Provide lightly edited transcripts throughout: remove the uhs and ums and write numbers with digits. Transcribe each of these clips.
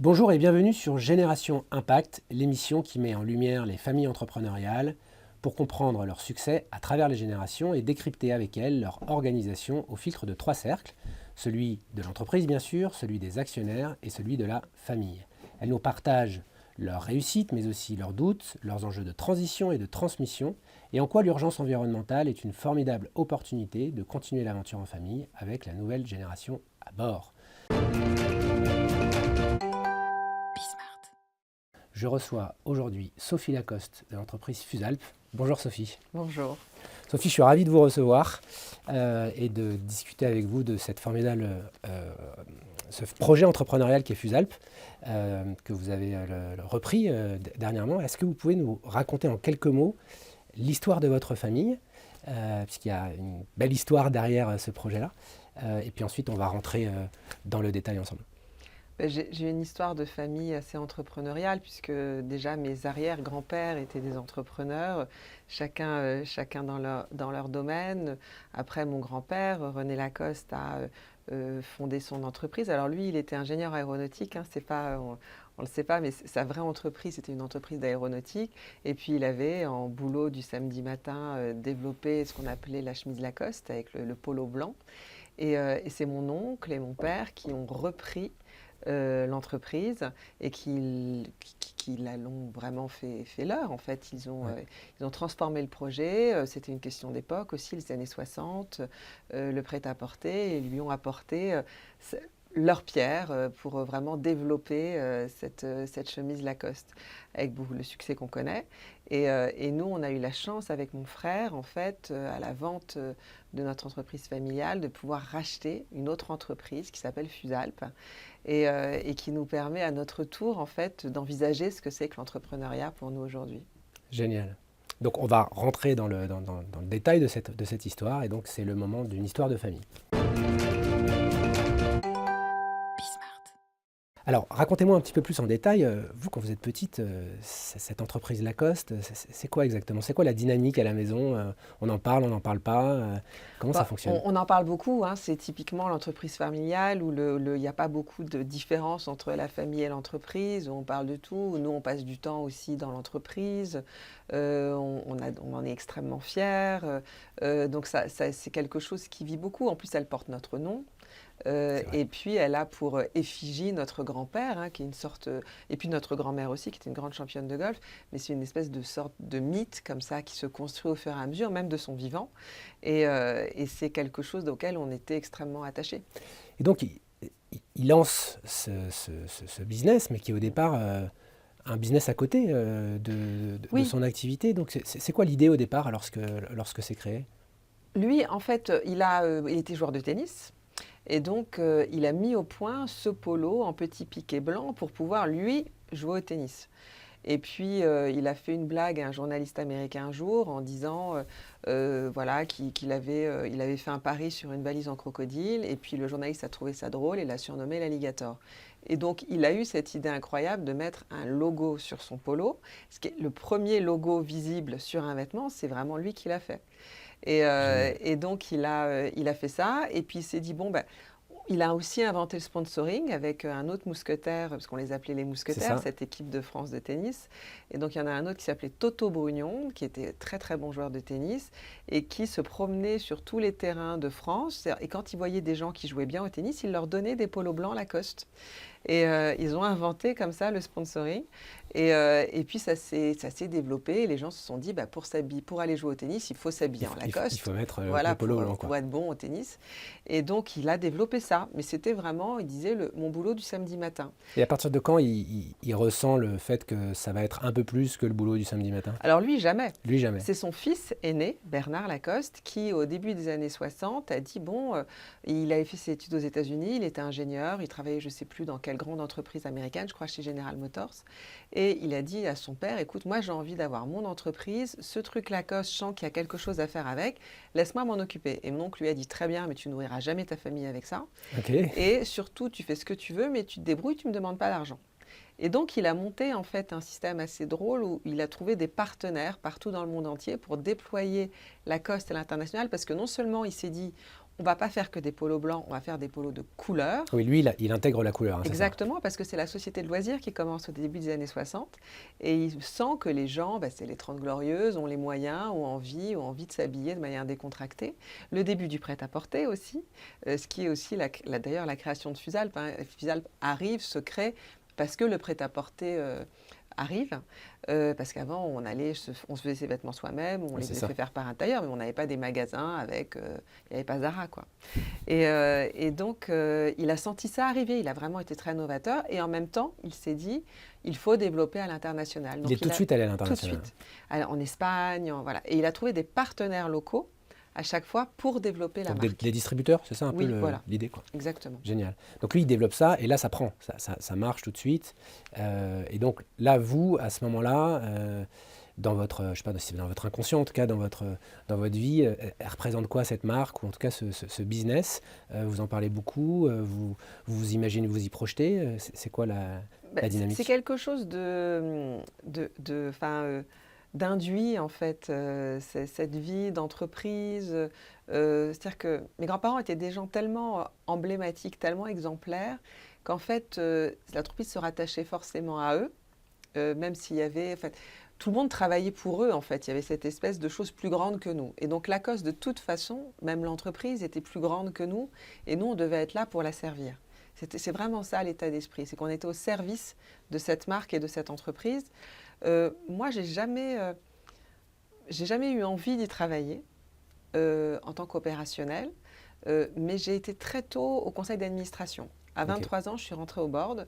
Bonjour et bienvenue sur Génération Impact, l'émission qui met en lumière les familles entrepreneuriales pour comprendre leur succès à travers les générations et décrypter avec elles leur organisation au filtre de 3 cercles, celui de l'entreprise bien sûr, celui des actionnaires et celui de la famille. Elles nous partagent leurs réussites mais aussi leurs doutes, leurs enjeux de transition et de transmission et en quoi l'urgence environnementale est une formidable opportunité de continuer l'aventure en famille avec la nouvelle génération à bord. Je reçois aujourd'hui Sophie Lacoste de l'entreprise Fusalp. Bonjour Sophie. Bonjour. Sophie, je suis ravi de vous recevoir et de discuter avec vous de cette formidable ce projet entrepreneurial qui est Fusalp, que vous avez repris dernièrement. Est-ce que vous pouvez nous raconter en quelques mots l'histoire de votre famille, puisqu'il y a une belle histoire derrière ce projet-là, et puis ensuite on va rentrer dans le détail ensemble. J'ai une histoire de famille assez entrepreneuriale puisque déjà mes arrière-grands-pères étaient des entrepreneurs, chacun dans leur domaine. Après, mon grand-père, René Lacoste, a fondé son entreprise. Alors lui, il était ingénieur aéronautique, hein, c'est pas, on ne le sait pas, mais sa vraie entreprise, c'était une entreprise d'aéronautique. Et puis il avait, en boulot du samedi matin, développé ce qu'on appelait la chemise Lacoste avec le polo blanc. Et c'est mon oncle et mon père qui ont repris l'entreprise et qui l'ont vraiment fait leur. En fait, ils ont transformé le projet. C'était une question d'époque aussi, les années 60, le prêt-à-porter, et lui ont apporté leur pierre pour vraiment développer cette chemise Lacoste avec le succès qu'on connaît. Et nous, on a eu la chance avec mon frère, en fait, à la vente de notre entreprise familiale, de pouvoir racheter une autre entreprise qui s'appelle Fusalp et qui nous permet à notre tour, en fait, d'envisager ce que c'est que l'entrepreneuriat pour nous aujourd'hui. Génial. Donc on va rentrer dans le détail de cette histoire, et donc c'est le moment d'une histoire de famille. Alors, racontez-moi un petit peu plus en détail, vous, quand vous êtes petite, cette entreprise Lacoste, c'est quoi exactement? C'est quoi la dynamique à la maison? On en parle, on n'en parle pas? Comment ça fonctionne? On en parle beaucoup, hein, c'est typiquement l'entreprise familiale où il n'y a pas beaucoup de différence entre la famille et l'entreprise, où on parle de tout. Nous, on passe du temps aussi dans l'entreprise, on en est extrêmement fiers. Donc c'est quelque chose qui vit beaucoup. En plus, elle porte notre nom. Et puis elle a pour effigie notre grand-père, hein, qui est une sorte, et puis notre grand-mère aussi, qui était une grande championne de golf, mais c'est une espèce de sorte de mythe comme ça qui se construit au fur et à mesure, même de son vivant, et c'est quelque chose auquel on était extrêmement attachés. Et donc il lance ce business, mais qui est au départ un business à côté de son activité. Donc c'est quoi l'idée au départ lorsque c'est créé? Lui, en fait, il était joueur de tennis. Et donc, il a mis au point ce polo en petit piqué blanc pour pouvoir, lui, jouer au tennis. Et puis, il a fait une blague à un journaliste américain un jour en disant voilà, qu'il avait fait un pari sur une valise en crocodile. Et puis, le journaliste a trouvé ça drôle et l'a surnommé l'alligator. Et donc, il a eu cette idée incroyable de mettre un logo sur son polo. Ce qui est le premier logo visible sur un vêtement, c'est vraiment lui qui l'a fait. Et donc, il a fait ça. Et puis, il s'est dit, bon, ben, il a aussi inventé le sponsoring avec un autre mousquetaire, parce qu'on les appelait les mousquetaires, cette équipe de France de tennis. Et donc, il y en a un autre qui s'appelait Toto Brugnon, qui était très, très bon joueur de tennis et qui se promenait sur tous les terrains de France. Et quand il voyait des gens qui jouaient bien au tennis, il leur donnait des polos blancs Lacoste. Et ils ont inventé comme ça le sponsoring. Et puis ça s'est développé et les gens se sont dit pour aller jouer au tennis, il faut s'habiller en Lacoste. Il faut mettre le polo blanc. Pour être bon au tennis. Et donc il a développé ça. Mais c'était vraiment, il disait, mon boulot du samedi matin. Et à partir de quand il ressent le fait que ça va être un peu plus que le boulot du samedi matin? Alors lui, jamais. Lui, jamais. C'est son fils aîné, Bernard Lacoste, qui au début des années 60 a dit, il avait fait ses études aux États-Unis, il était ingénieur, il travaillait je ne sais plus dans quelle grande entreprise américaine, je crois chez General Motors. Et il a dit à son père, écoute, moi j'ai envie d'avoir mon entreprise, ce truc Lacoste, je sens qu'il y a quelque chose à faire avec, laisse-moi m'en occuper. Et mon oncle lui a dit, très bien, mais tu nourriras jamais ta famille avec ça. Okay. Et surtout, tu fais ce que tu veux, mais tu te débrouilles, tu ne me demandes pas d'argent. Et donc, il a monté en fait un système assez drôle où il a trouvé des partenaires partout dans le monde entier pour déployer Lacoste à l'international, parce que non seulement il s'est dit, on ne va pas faire que des polos blancs, on va faire des polos de couleur. Oui, lui, il intègre la couleur, hein, c'est ça? Exactement, parce que c'est la société de loisirs qui commence au début des années 60 et il sent que les gens, c'est les 30 glorieuses, ont les moyens, ont envie de s'habiller de manière décontractée. Le début du prêt-à-porter aussi, ce qui est aussi d'ailleurs la création de Fusalp. Fusalp arrive, se crée parce que le prêt-à-porter arrive, parce qu'avant on se faisait ses vêtements soi-même, on Oui, les c'est faisait ça. faire par un tailleur, mais on n'avait pas des magasins avec, il n'y avait pas Zara quoi. Et donc, il a senti ça arriver, il a vraiment été très novateur et en même temps, il s'est dit, il faut développer à l'international. Il est tout de suite allé à tout de l'international. suite, en Espagne, voilà. Et il a trouvé des partenaires locaux à chaque fois pour développer la Donc marque. des distributeurs, c'est ça un Oui, peu voilà, l'idée, quoi. exactement. Génial. Donc lui, il développe ça, et là, ça prend, ça marche tout de suite. Et donc là, vous, à ce moment-là, dans votre, je sais pas si dans votre inconscient, en tout cas dans votre vie, elle représente quoi cette marque, ou en tout cas ce business? Vous en parlez beaucoup, vous imaginez, vous y projetez, c'est quoi la C'est dynamique? quelque chose d'induit en fait, cette vie d'entreprise. C'est-à-dire que mes grands-parents étaient des gens tellement emblématiques, tellement exemplaires, qu'en fait, l'entreprise se rattachait forcément à eux, même s'il y avait, en fait, tout le monde travaillait pour eux en fait. Il y avait cette espèce de chose plus grande que nous. Et donc Lacoste, de toute façon, même l'entreprise était plus grande que nous, et nous, on devait être là pour la servir. C'est vraiment ça l'état d'esprit, c'est qu'on était au service de cette marque et de cette entreprise. Moi, j'ai jamais eu envie d'y travailler en tant qu'opérationnel, mais j'ai été très tôt au conseil d'administration. À 23 ans, je suis rentrée au board.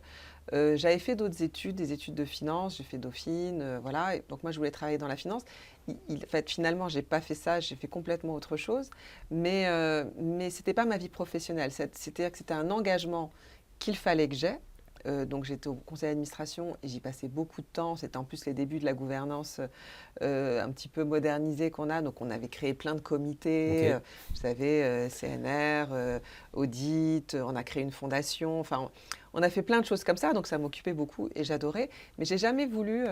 J'avais fait d'autres études, des études de finance, j'ai fait Dauphine, voilà. Et donc moi, je voulais travailler dans la finance. En fait, finalement, j'ai pas fait ça, j'ai fait complètement autre chose. Mais c'était pas ma vie professionnelle. C'est-à-dire que c'était un engagement qu'il fallait que j'aie. Donc j'étais au conseil d'administration et j'y passais beaucoup de temps. C'était en plus les débuts de la gouvernance un petit peu modernisée qu'on a. Donc on avait créé plein de comités, vous savez, CNR, audit, on a créé une fondation. Enfin, on a fait plein de choses comme ça. Donc ça m'occupait beaucoup et j'adorais. Mais j'ai jamais voulu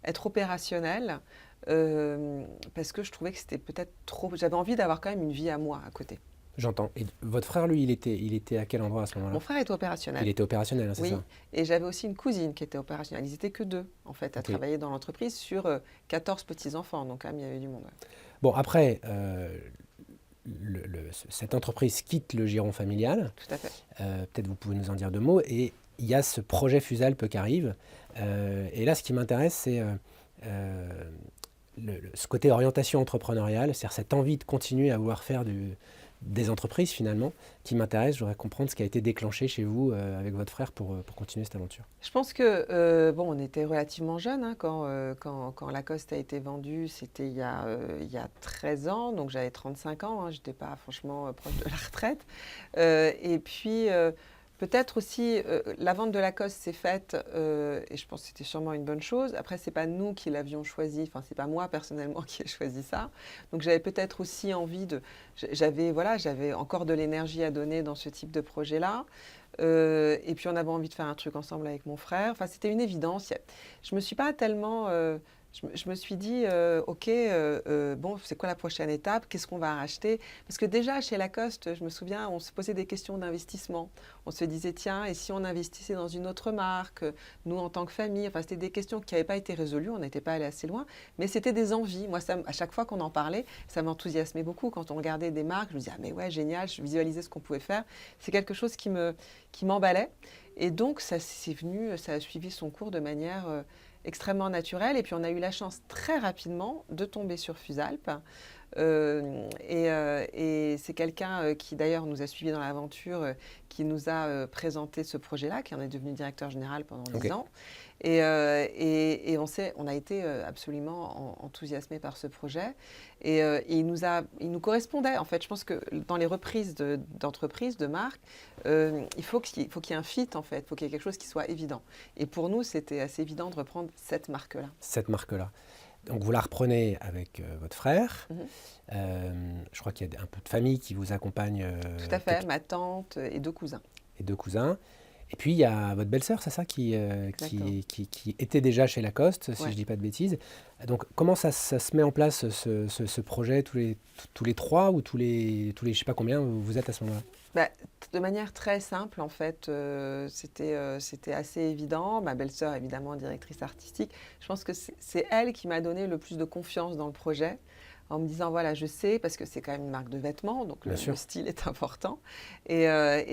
être opérationnelle parce que je trouvais que c'était peut-être trop. J'avais envie d'avoir quand même une vie à moi à côté. J'entends. Et votre frère, lui, il était à quel endroit à ce moment-là? Mon frère était Il opérationnel. était opérationnel, hein, c'est Oui, ça? et j'avais aussi une cousine qui était opérationnelle. Ils n'étaient que deux, en fait, à Ok. travailler dans l'entreprise sur 14 petits-enfants. Donc, quand même, il y avait du monde. Ouais. Bon, après, cette entreprise quitte le giron familial. Tout à fait. Peut-être vous pouvez nous en dire deux mots. Et il y a ce projet Fusalp qui arrive. Et là, ce qui m'intéresse, c'est ce côté orientation entrepreneuriale, c'est-à-dire cette envie de continuer à vouloir faire des entreprises finalement, qui m'intéresse. Je voudrais comprendre ce qui a été déclenché chez vous avec votre frère pour continuer cette aventure. Je pense que, on était relativement jeunes hein, quand Lacoste a été vendu. C'était il y a 13 ans, donc j'avais 35 ans. Hein, je n'étais pas franchement proche de la retraite. Et puis, peut-être aussi, la vente de Lacoste s'est faite, et je pense que c'était sûrement une bonne chose. Après, ce n'est pas nous qui l'avions choisi, enfin, ce n'est pas moi personnellement qui ai choisi ça. Donc, j'avais peut-être aussi envie de... J'avais encore de l'énergie à donner dans ce type de projet-là. Et puis, on avait envie de faire un truc ensemble avec mon frère. Enfin, c'était une évidence. Je ne me suis pas tellement... je me suis dit, OK, bon, c'est quoi la prochaine étape? Qu'est-ce qu'on va racheter? Parce que déjà, chez Lacoste, je me souviens, on se posait des questions d'investissement. On se disait, tiens, et si on investissait dans une autre marque, nous, en tant que famille? Enfin, c'était des questions qui n'avaient pas été résolues, on n'était pas allé assez loin, mais c'était des envies. Moi, à chaque fois qu'on en parlait, ça m'enthousiasmait beaucoup. Quand on regardait des marques, je me disais, ah mais ouais, génial, je visualisais ce qu'on pouvait faire. C'est quelque chose qui m'emballait. Et donc, ça a suivi son cours de manière... extrêmement naturel. Et puis, on a eu la chance très rapidement de tomber sur Fusalp. Et c'est quelqu'un qui, d'ailleurs, nous a suivis dans l'aventure, qui nous a présenté ce projet-là, qui en est devenu directeur général pendant 10 ans. Et on a été absolument enthousiasmés par ce projet. Et il nous correspondait. En fait, je pense que dans les reprises d'entreprises, de marques, il faut qu'il y ait un fit, en fait. Il faut qu'il y ait quelque chose qui soit évident. Et pour nous, c'était assez évident de reprendre cette marque-là. Cette marque-là. Donc vous la reprenez avec votre frère. Je crois qu'il y a un peu de famille qui vous accompagne. Tout à fait, ma tante et 2 cousins. Et 2 cousins. Et puis, il y a votre belle-sœur, c'est ça, Exactement. qui était déjà chez Lacoste, si je ne Ouais. dis pas de bêtises. Donc, comment ça se met en place, ce projet, tous les trois ou je ne sais pas combien vous êtes à ce moment-là? Bah, de manière très simple, en fait, c'était assez évident. Ma belle-sœur, évidemment, directrice artistique. Je pense que c'est elle qui m'a donné le plus de confiance dans le projet, en me disant, voilà, je sais, parce que c'est quand même une marque de vêtements, donc Bien le sûr. style est important. Et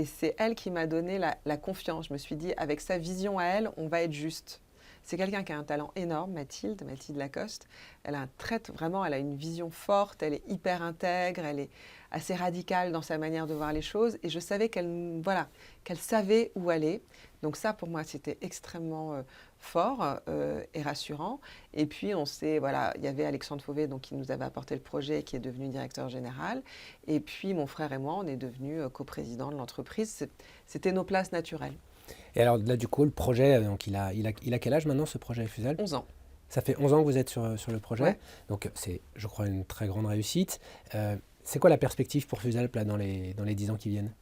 c'est elle qui m'a donné la confiance. Je me suis dit, avec sa vision à elle, on va être juste. C'est quelqu'un qui a un talent énorme, Mathilde Lacoste. Elle a vraiment, elle a une vision forte, elle est hyper intègre, elle est assez radicale dans sa manière de voir les choses. Et je savais voilà, qu'elle savait où aller. Donc ça, pour moi, c'était extrêmement fort et rassurant. Et puis, voilà, il y avait Alexandre Fauvet donc, qui nous avait apporté le projet, qui est devenu directeur général. Et puis, mon frère et moi, on est devenus coprésidents de l'entreprise. C'était nos places naturelles. Et alors là, du coup, le projet, donc il a quel âge maintenant, ce projet Fusal? 11 ans. Ça fait 11 ans que vous êtes sur le projet, Ouais. donc c'est, je crois, une très grande réussite. C'est quoi la perspective pour Fusalp là, dans les 10 ans qui viennent?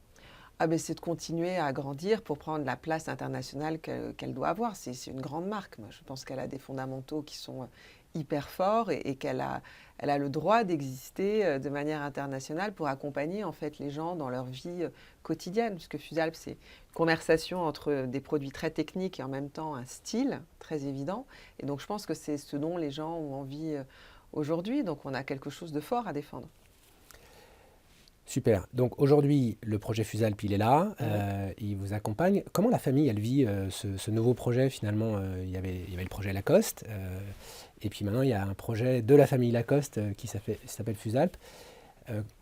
Ah ben, c'est de continuer à grandir pour prendre la place internationale qu'elle doit avoir. C'est une grande marque. Moi, je pense qu'elle a des fondamentaux qui sont hyper forts et elle a le droit d'exister de manière internationale pour accompagner en fait les gens dans leur vie quotidienne. Puisque Fusalp, c'est une conversation entre des produits très techniques et en même temps un style très évident. Et donc, je pense que c'est ce dont les gens ont envie aujourd'hui. Donc, on a quelque chose de fort à défendre. Super. Donc aujourd'hui, le projet Fusalp, il est là, Mhm. il vous accompagne. Comment la famille, elle vit ce nouveau projet finalement? Il y avait le projet Lacoste, et puis maintenant il y a un projet de la famille Lacoste s'appelle Fusalp.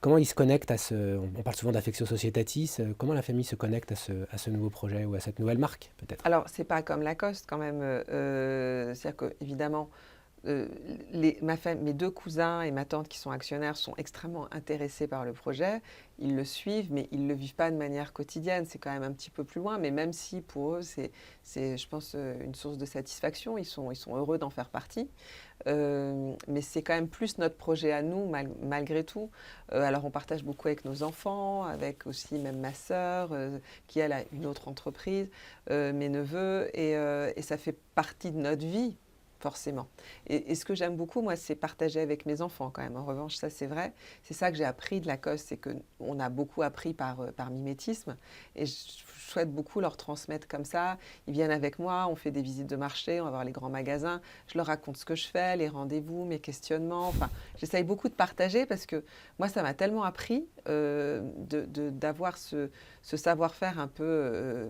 Comment il se connecte on parle souvent d'affectio societatis, comment la famille se connecte à ce nouveau projet ou à cette nouvelle marque peut-être? Alors, c'est pas comme Lacoste quand même. C'est-à-dire que, évidemment, euh, mes deux cousins et ma tante qui sont actionnaires sont extrêmement intéressés par le projet. Ils le suivent, mais ils ne le vivent pas de manière quotidienne. C'est quand même un petit peu plus loin. Mais même si pour eux, je pense, une source de satisfaction, ils sont heureux d'en faire partie. Mais c'est quand même plus notre projet à nous, malgré tout. Alors, on partage beaucoup avec nos enfants, avec aussi même ma sœur, qui elle a une autre entreprise, mes neveux, et ça fait partie de notre vie. Forcément. Et ce que j'aime beaucoup, moi, c'est partager avec mes enfants quand même. En revanche, ça c'est vrai. C'est ça que j'ai appris de Lacoste, c'est qu'on a beaucoup appris par mimétisme. Et je souhaite beaucoup leur transmettre comme ça. Ils viennent avec moi, on fait des visites de marché, on va voir les grands magasins. Je leur raconte ce que je fais, les rendez-vous, mes questionnements. Enfin, j'essaye beaucoup de partager parce que moi, ça m'a tellement appris d'avoir ce savoir-faire un peu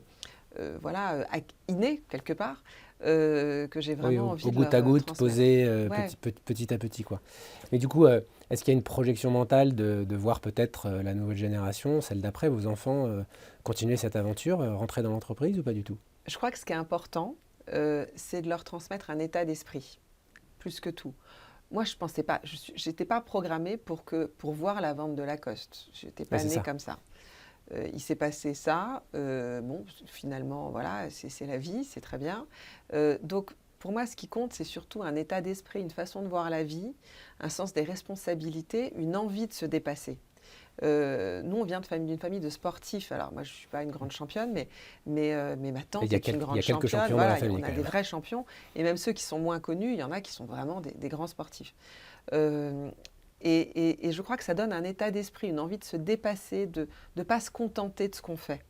voilà, inné quelque part, que j'ai Oui, vraiment au envie de goutte leur à goutte, transmettre. posé Ouais. petit à petit, quoi. Mais du coup, est-ce qu'il y a une projection mentale de voir peut-être la nouvelle génération, celle d'après, vos enfants, continuer cette aventure, rentrer dans l'entreprise ou pas du tout? Je crois que ce qui est important, c'est de leur transmettre un état d'esprit, plus que tout. Moi, je pensais pas, j'étais pas programmée pour voir la vente de Lacoste. J'étais Ouais, pas c'est née ça. comme ça. Il s'est passé ça. Bon, finalement, voilà, c'est la vie, c'est très bien. Donc, pour moi, ce qui compte, c'est surtout un état d'esprit, une façon de voir la vie, un sens des responsabilités, une envie de se dépasser. Nous, on vient d'une famille de sportifs. Alors, moi, je ne suis pas une grande championne, mais ma Mais tante est une il y grande a quelques championne. champions dans la Voilà, famille on quand a des même. vrais champions. Et même ceux qui sont moins connus, il y en a qui sont vraiment des grands sportifs. Euh, et je crois que ça donne un état d'esprit, une envie de se dépasser, de ne pas se contenter de ce qu'on fait.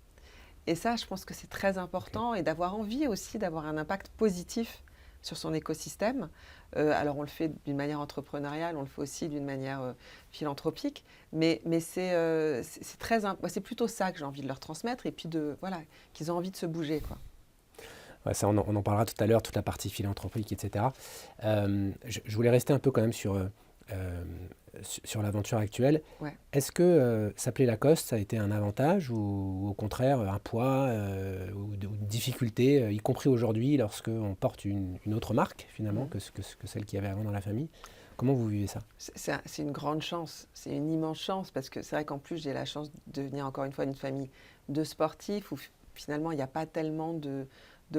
Et ça, je pense que c'est très Ok. important et d'avoir envie aussi d'avoir un impact positif sur son écosystème. Alors on le fait d'une manière entrepreneuriale, on le fait aussi d'une manière philanthropique, mais c'est c'est plutôt ça que j'ai envie de leur transmettre et puis voilà, qu'ils ont envie de se bouger, quoi. Ouais, ça, on en parlera tout à l'heure, toute la partie philanthropique, etc. Je voulais rester un peu quand même euh, sur l'aventure actuelle. Ouais. Est-ce que s'appeler Lacoste, ça a été un avantage ou au contraire un poids ou une difficulté, y compris aujourd'hui lorsqu'on porte une autre marque finalement Mhm. que celle qu'il y avait avant dans la famille? Comment vous vivez ça? C'est une grande chance, c'est une immense chance parce que c'est vrai qu'en plus j'ai la chance de venir encore une fois d'une famille de sportifs où finalement il n'y a pas tellement de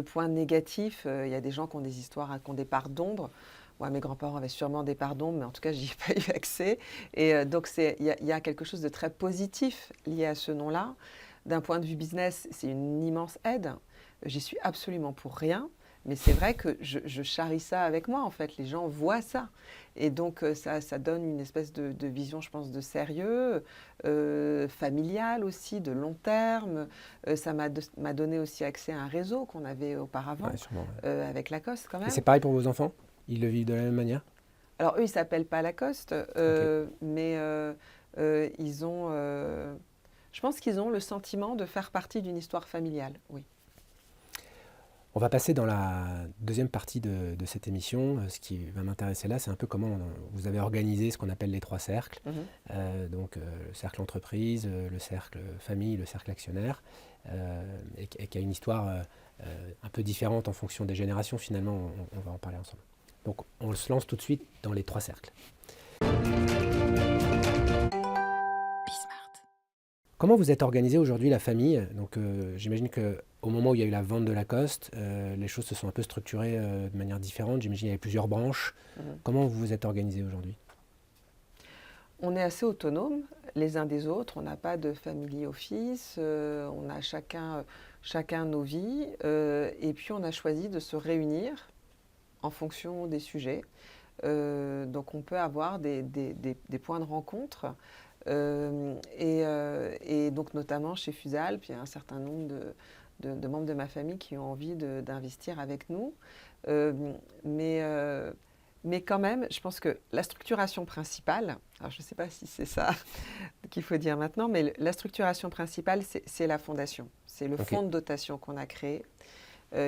points négatifs. Il y a des gens qui ont des histoires, qui ont des parts d'ombre. Moi, mes grands-parents avaient sûrement des parts d'ombre, mais en tout cas, j'y ai pas eu accès. Et donc, il y a quelque chose de très positif lié à ce nom-là. d'un point de vue business, c'est une immense aide. J'y suis absolument pour rien. Mais c'est vrai que je charrie ça avec moi, en fait. Les gens voient ça. Et donc, ça donne une espèce de vision, je pense, de sérieux, familial aussi, de long terme. Ça m'a donné aussi accès à un réseau qu'on avait auparavant, Ouais, sûrement, ouais. avec Lacoste quand Et même. c'est pareil pour vos enfants? Ils le vivent de la même manière? Alors, eux, ils ne s'appellent pas Lacoste, Ok. mais ils ont... je pense qu'ils ont le sentiment de faire partie d'une histoire familiale, oui. On va passer dans la deuxième partie de cette émission. Ce qui va m'intéresser là, c'est un peu comment vous avez organisé ce qu'on appelle les 3 cercles. Mhm. Donc le cercle entreprise, le cercle famille, le cercle actionnaire, et qui a une histoire un peu différente en fonction des générations. Finalement, on va en parler ensemble. Donc on se lance tout de suite dans les 3 cercles. Comment vous êtes organisé aujourd'hui la famille? Donc j'imagine qu'au moment où il y a eu la vente de Lacoste, les choses se sont un peu structurées de manière différente. J'imagine qu'il y avait plusieurs branches. Mhm. Comment vous vous êtes organisé aujourd'hui? On est assez autonomes les uns des autres. On n'a pas de family office. On a chacun nos vies. Et puis, on a choisi de se réunir en fonction des sujets. Donc, on peut avoir des points de rencontre. Et donc, notamment chez Fusalp, il y a un certain nombre de membres de ma famille qui ont envie d'investir avec nous. Euh, mais, euh, mais quand même, je pense que la structuration principale, alors je ne sais pas si c'est ça qu'il faut dire maintenant, mais la structuration principale, c'est la fondation. C'est le Ok. fonds de dotation qu'on a créé,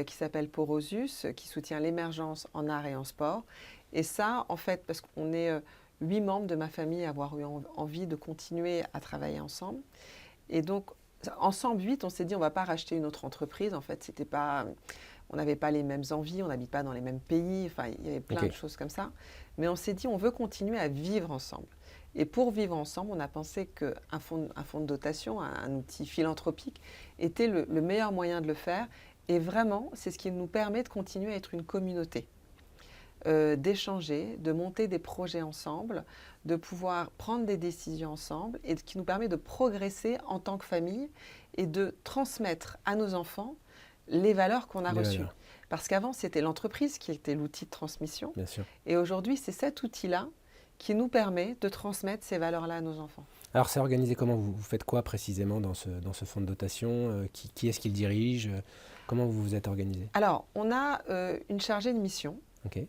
qui s'appelle Porosus, qui soutient l'émergence en art et en sport. Et ça, en fait, parce qu'on est 8 membres de ma famille à avoir eu envie de continuer à travailler ensemble. Et donc, ensemble, 8, on s'est dit, on ne va pas racheter une autre entreprise. En fait, c'était pas, on n'avait pas les mêmes envies, on n'habite pas dans les mêmes pays. Enfin, il y avait plein Ok. de choses comme ça. Mais on s'est dit, on veut continuer à vivre ensemble. Et pour vivre ensemble, on a pensé qu'un fonds de dotation, un outil philanthropique, était le meilleur moyen de le faire. Et vraiment, c'est ce qui nous permet de continuer à être une communauté, d'échanger, de monter des projets ensemble, de pouvoir prendre des décisions ensemble et qui nous permet de progresser en tant que famille et de transmettre à nos enfants les valeurs qu'on a Les reçues. valeurs, Parce qu'avant, c'était l'entreprise qui était l'outil de transmission. bien sûr. Et aujourd'hui, c'est cet outil-là qui nous permet de transmettre ces valeurs-là à nos enfants. Alors c'est organisé comment? Vous faites quoi précisément dans ce fonds de dotation? Qui est-ce qui le dirige? Comment vous vous êtes organisé? Alors, on a une chargée de mission Ok.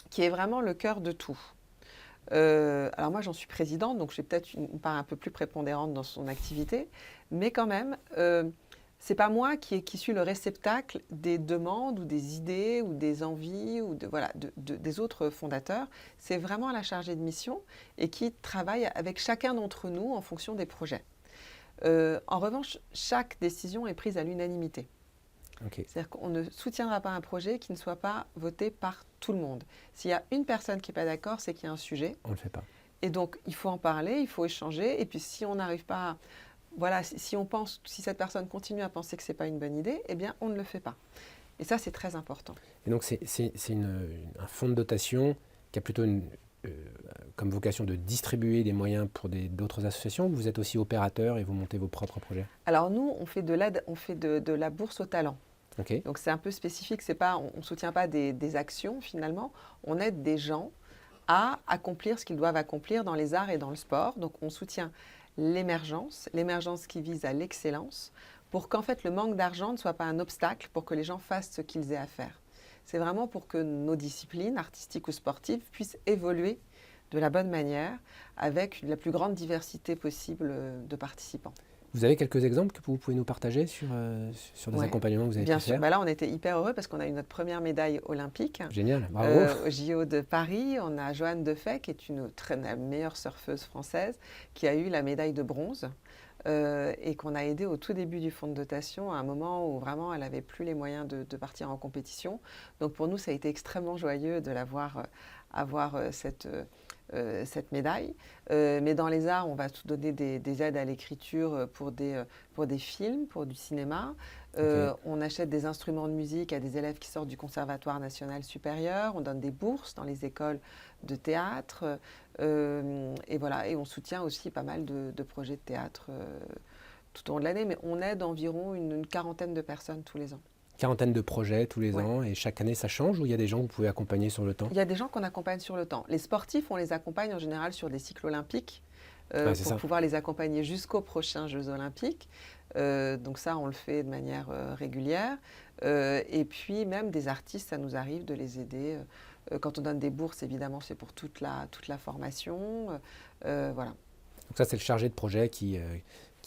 qui est vraiment le cœur de tout. Alors moi, j'en suis présidente, donc j'ai peut-être une part un peu plus prépondérante dans son activité, mais quand même, c'est pas moi qui suis le réceptacle des demandes ou des idées ou des envies ou des autres fondateurs. C'est vraiment la chargée de mission et qui travaille avec chacun d'entre nous en fonction des projets. En revanche, chaque décision est prise à l'unanimité. Ok. C'est-à-dire qu'on ne soutiendra pas un projet qui ne soit pas voté par tout le monde. S'il y a une personne qui n'est pas d'accord, c'est qu'il y a un sujet. On ne le fait pas. Et donc, il faut en parler, il faut échanger. Et puis, si on n'arrive pas, voilà, si cette personne continue à penser que ce n'est pas une bonne idée, eh bien, on ne le fait pas. Et ça, c'est très important. Et donc c'est un fonds de dotation qui a plutôt comme vocation de distribuer des moyens pour d'autres associations. Vous êtes aussi opérateur et vous montez vos propres projets. Alors, nous, on fait de l'aide, on fait de la bourse au talent. Ok. Donc, c'est un peu spécifique. On ne soutient pas des actions, finalement. On aide des gens à accomplir ce qu'ils doivent accomplir dans les arts et dans le sport. Donc, on soutient l'émergence qui vise à l'excellence, pour qu'en fait le manque d'argent ne soit pas un obstacle pour que les gens fassent ce qu'ils aient à faire. C'est vraiment pour que nos disciplines, artistiques ou sportives, puissent évoluer de la bonne manière, avec la plus grande diversité possible de participants. Vous avez quelques exemples que vous pouvez nous partager sur des Ouais, accompagnements que vous avez bien pu sûr. faire? Bah là, on était hyper heureux parce qu'on a eu notre première médaille olympique. Génial, bravo. Au JO de Paris, on a Joanne Defay, qui est la meilleure surfeuse française, qui a eu la médaille de bronze et qu'on a aidée au tout début du fonds de dotation, à un moment où vraiment elle n'avait plus les moyens de partir en compétition. Donc pour nous, ça a été extrêmement joyeux de la voir avoir cette médaille. Mais dans les arts, on va donner des aides à l'écriture pour des films, pour du cinéma. Ok. On achète des instruments de musique à des élèves qui sortent du Conservatoire national supérieur. On donne des bourses dans les écoles de théâtre. Et voilà. Et on soutient aussi pas mal de projets de théâtre tout au long de l'année, mais on aide environ une quarantaine de personnes tous les ans. Quarantaine de projets tous les Ouais. ans, et chaque année ça change, ou il y a des gens que vous pouvez accompagner sur le temps? Il y a des gens qu'on accompagne sur le temps. Les sportifs, on les accompagne en général sur des cycles olympiques Ouais, c'est pour ça. pouvoir les accompagner jusqu'aux prochains Jeux olympiques. Donc ça, on le fait de manière régulière. Et puis même des artistes, ça nous arrive de les aider. Quand on donne des bourses, évidemment, c'est pour toute la formation. Voilà. Donc ça, c'est le chargé de projet qui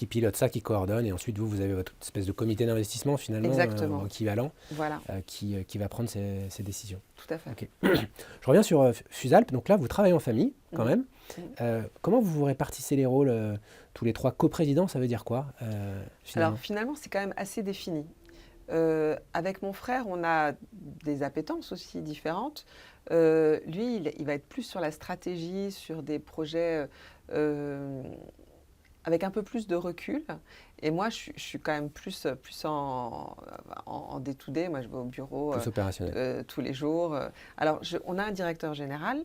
pilote ça, qui coordonne, et ensuite vous avez votre espèce de comité d'investissement finalement, Exactement. équivalent, Voilà, qui va prendre ces décisions. tout à fait. Ok. Je reviens sur Fusalp. Donc là, vous travaillez en famille quand Mhm. même. Mhm. Comment vous répartissez les rôles tous les trois coprésidents? Ça veut dire quoi finalement? Alors finalement, c'est quand même assez défini. Avec mon frère, on a des appétences aussi différentes. Lui, il va être plus sur la stratégie, sur des projets avec un peu plus de recul. Et moi, je suis quand même plus en day-to-day. Moi, je vais au bureau Plus opérationnel. tous les jours. Alors, on a un directeur général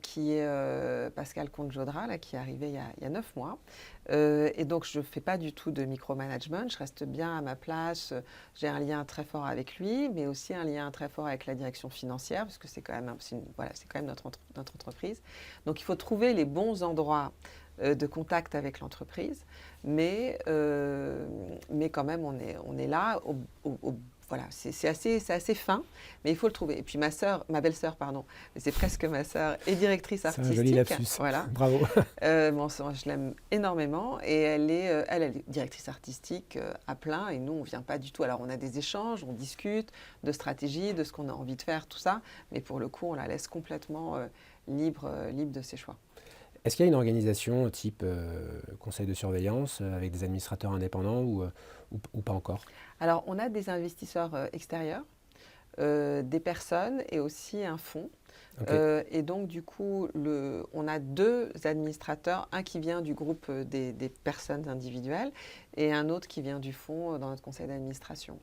qui est Pascal Comte-Jodra, là, qui est arrivé il y a 9 mois. Et donc, je ne fais pas du tout de micromanagement. Je reste bien à ma place. J'ai un lien très fort avec lui, mais aussi un lien très fort avec la direction financière, parce que c'est quand même, voilà, c'est quand même notre entreprise. Donc, il faut trouver les bons endroits de contact avec l'entreprise, mais quand même, on est là. Voilà, c'est assez fin, mais il faut le trouver. Et puis ma belle-sœur, pardon, c'est presque ma sœur, est directrice C'est un artistique. joli lapsus. Voilà. Bravo. Je l'aime énormément, et elle est directrice artistique à plein, et nous, on ne vient pas du tout. Alors, on a des échanges, on discute de stratégie, de ce qu'on a envie de faire, tout ça, mais pour le coup, on la laisse complètement libre de ses choix. Est-ce qu'il y a une organisation type conseil de surveillance avec des administrateurs indépendants ou pas encore? Alors, on a des investisseurs extérieurs, des personnes et aussi un fonds. Ok. Et donc, du coup, on a 2 administrateurs, un qui vient du groupe des personnes individuelles et un autre qui vient du fonds dans notre conseil d'administration.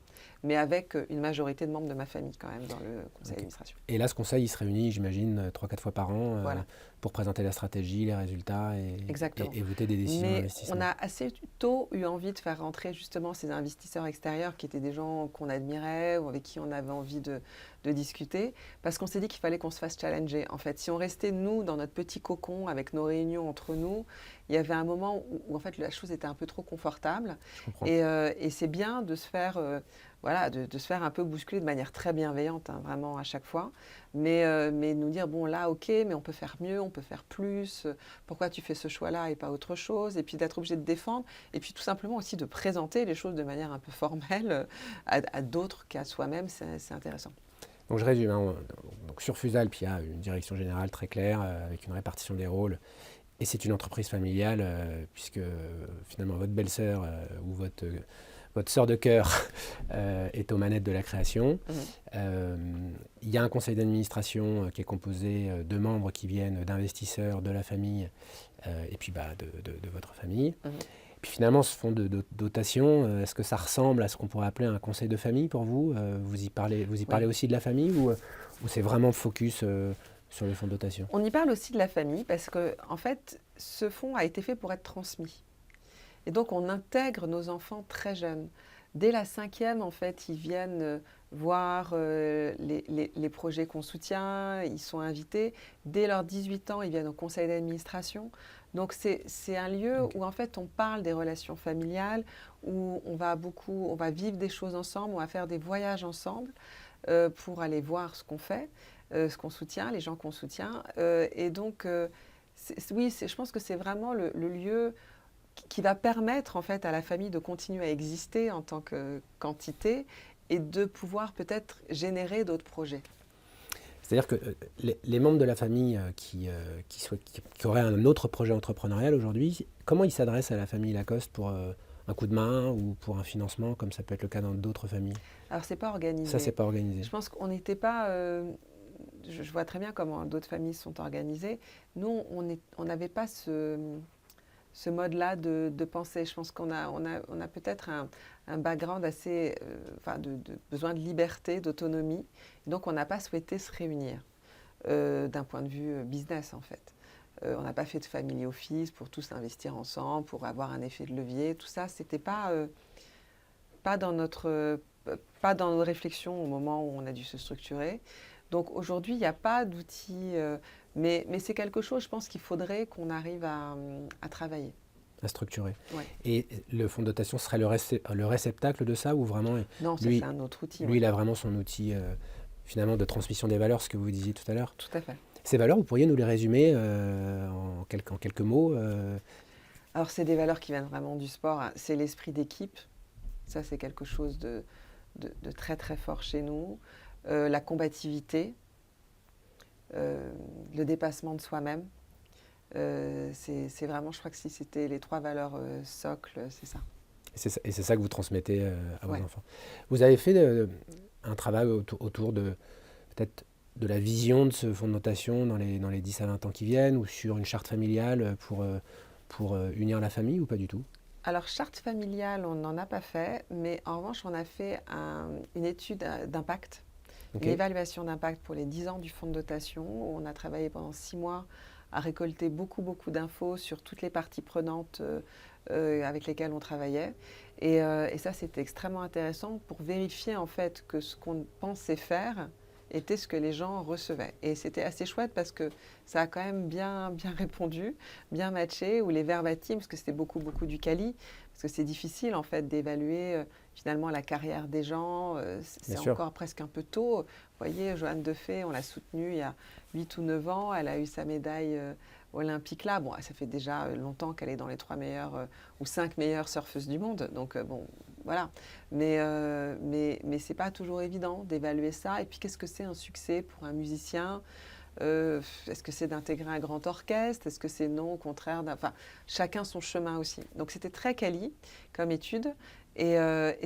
Mais avec une majorité de membres de ma famille quand même dans le conseil d'administration. Et là, ce conseil, il se réunit, j'imagine, 3-4 fois par an Voilà. pour présenter la stratégie, les résultats Exactement. et voter des décisions Mais d'investissement. on a assez tôt eu envie de faire rentrer justement ces investisseurs extérieurs qui étaient des gens qu'on admirait ou avec qui on avait envie de discuter, parce qu'on s'est dit qu'il fallait qu'on se fasse challenger. En fait, si on restait, nous, dans notre petit cocon, avec nos réunions entre nous, il y avait un moment où en fait, la chose était un peu trop confortable. Je comprends. Et c'est bien de se faire, voilà, de se faire un peu bousculer de manière très bienveillante, hein, vraiment à chaque fois. Mais nous dire, bon là, ok, mais on peut faire mieux, on peut faire plus. Pourquoi tu fais ce choix-là et pas autre chose? Et puis d'être obligé de défendre. Et puis tout simplement aussi de présenter les choses de manière un peu formelle à d'autres qu'à soi-même. C'est intéressant. Donc je résume. Hein. Donc sur Fusalp, il y a une direction générale très claire avec une répartition des rôles. Et c'est une entreprise familiale puisque finalement votre belle-sœur ou votre sœur de cœur est aux manettes de la création. Il y a un conseil d'administration qui est composé de membres qui viennent d'investisseurs, de la famille et puis de votre famille. Et puis finalement, ce fonds de dotation, est-ce que ça ressemble à ce qu'on pourrait appeler un conseil de famille pour vous? Vous y parlez aussi de la famille ou c'est vraiment focus sur le fonds de dotation? On y parle aussi de la famille parce que, en fait, ce fonds a été fait pour être transmis. Et donc, on intègre nos enfants très jeunes. Dès la 5e, en fait, ils viennent voir les projets qu'on soutient, ils sont invités. Dès leurs 18 ans, ils viennent au conseil d'administration. Donc, c'est un lieu où, en fait, on parle des relations familiales, où on va vivre des choses ensemble, on va faire des voyages ensemble pour aller voir ce qu'on fait, ce qu'on soutient, les gens qu'on soutient. Et donc, je pense que c'est vraiment le lieu qui va permettre en fait à la famille de continuer à exister en tant que quantité et de pouvoir peut-être générer d'autres projets. C'est-à-dire que les membres de la famille qui auraient un autre projet entrepreneurial aujourd'hui, comment ils s'adressent à la famille Lacoste pour un coup de main ou pour un financement, comme ça peut être le cas dans d'autres familles? Alors, c'est pas organisé. Ça, c'est pas organisé. Je pense qu'on n'était pas... je vois très bien comment d'autres familles sont organisées. Nous, on n'avait pas ce mode-là de penser. Je pense qu'on a peut-être un background assez, de besoin de liberté, d'autonomie. Donc, on n'a pas souhaité se réunir d'un point de vue business, en fait. On n'a pas fait de family office pour tous investir ensemble, pour avoir un effet de levier. Tout ça, c'était pas dans pas dans nos réflexions au moment où on a dû se structurer. Donc aujourd'hui, il n'y a pas d'outils, mais c'est quelque chose, je pense qu'il faudrait qu'on arrive à travailler. À structurer. Ouais. Et le fonds de dotation serait le réceptacle de ça ou vraiment Non, ça lui, c'est un autre outil. lui Ouais. il a vraiment son outil finalement de transmission des valeurs, ce que vous disiez tout à l'heure. Tout à fait. Ces valeurs, vous pourriez nous les résumer en quelques mots Alors c'est des valeurs qui viennent vraiment du sport, hein. C'est l'esprit d'équipe. Ça, c'est quelque chose de très très fort chez nous. La combativité, le dépassement de soi-même. C'est vraiment, je crois que si c'était les 3 valeurs socles, c'est ça. et c'est ça que vous transmettez à vos Ouais. enfants. Vous avez fait un travail autour de peut-être de la vision de ce fonds de notation dans les 10 à 20 ans qui viennent ou sur une charte familiale pour unir la famille ou pas du tout? Alors, charte familiale, on n'en a pas fait, mais en revanche, on a fait une étude d'impact, Ok. une évaluation d'impact pour les 10 ans du fonds de dotation, où on a travaillé pendant 6 mois à récolter beaucoup d'infos sur toutes les parties prenantes avec lesquelles on travaillait. Et ça, c'était extrêmement intéressant pour vérifier en fait que ce qu'on pensait faire était ce que les gens recevaient. Et c'était assez chouette parce que ça a quand même bien répondu, bien matché, ou les verbatims, parce que c'était beaucoup du quali, parce que c'est difficile en fait d'évaluer finalement la carrière des gens, c'est sûr. encore presque un peu tôt. Vous voyez, Johanne Defay, on l'a soutenue il y a 8 ou 9 ans, elle a eu sa médaille olympique là. Bon, ça fait déjà longtemps qu'elle est dans les 3 meilleures ou 5 meilleures surfeuses du monde, donc bon, voilà. Mais c'est pas toujours évident d'évaluer ça. Et puis, qu'est-ce que c'est un succès pour un musicien? Est-ce que c'est d'intégrer un grand orchestre? Est-ce que c'est non, au contraire? Enfin, chacun son chemin aussi. Donc, c'était très quali comme étude. Et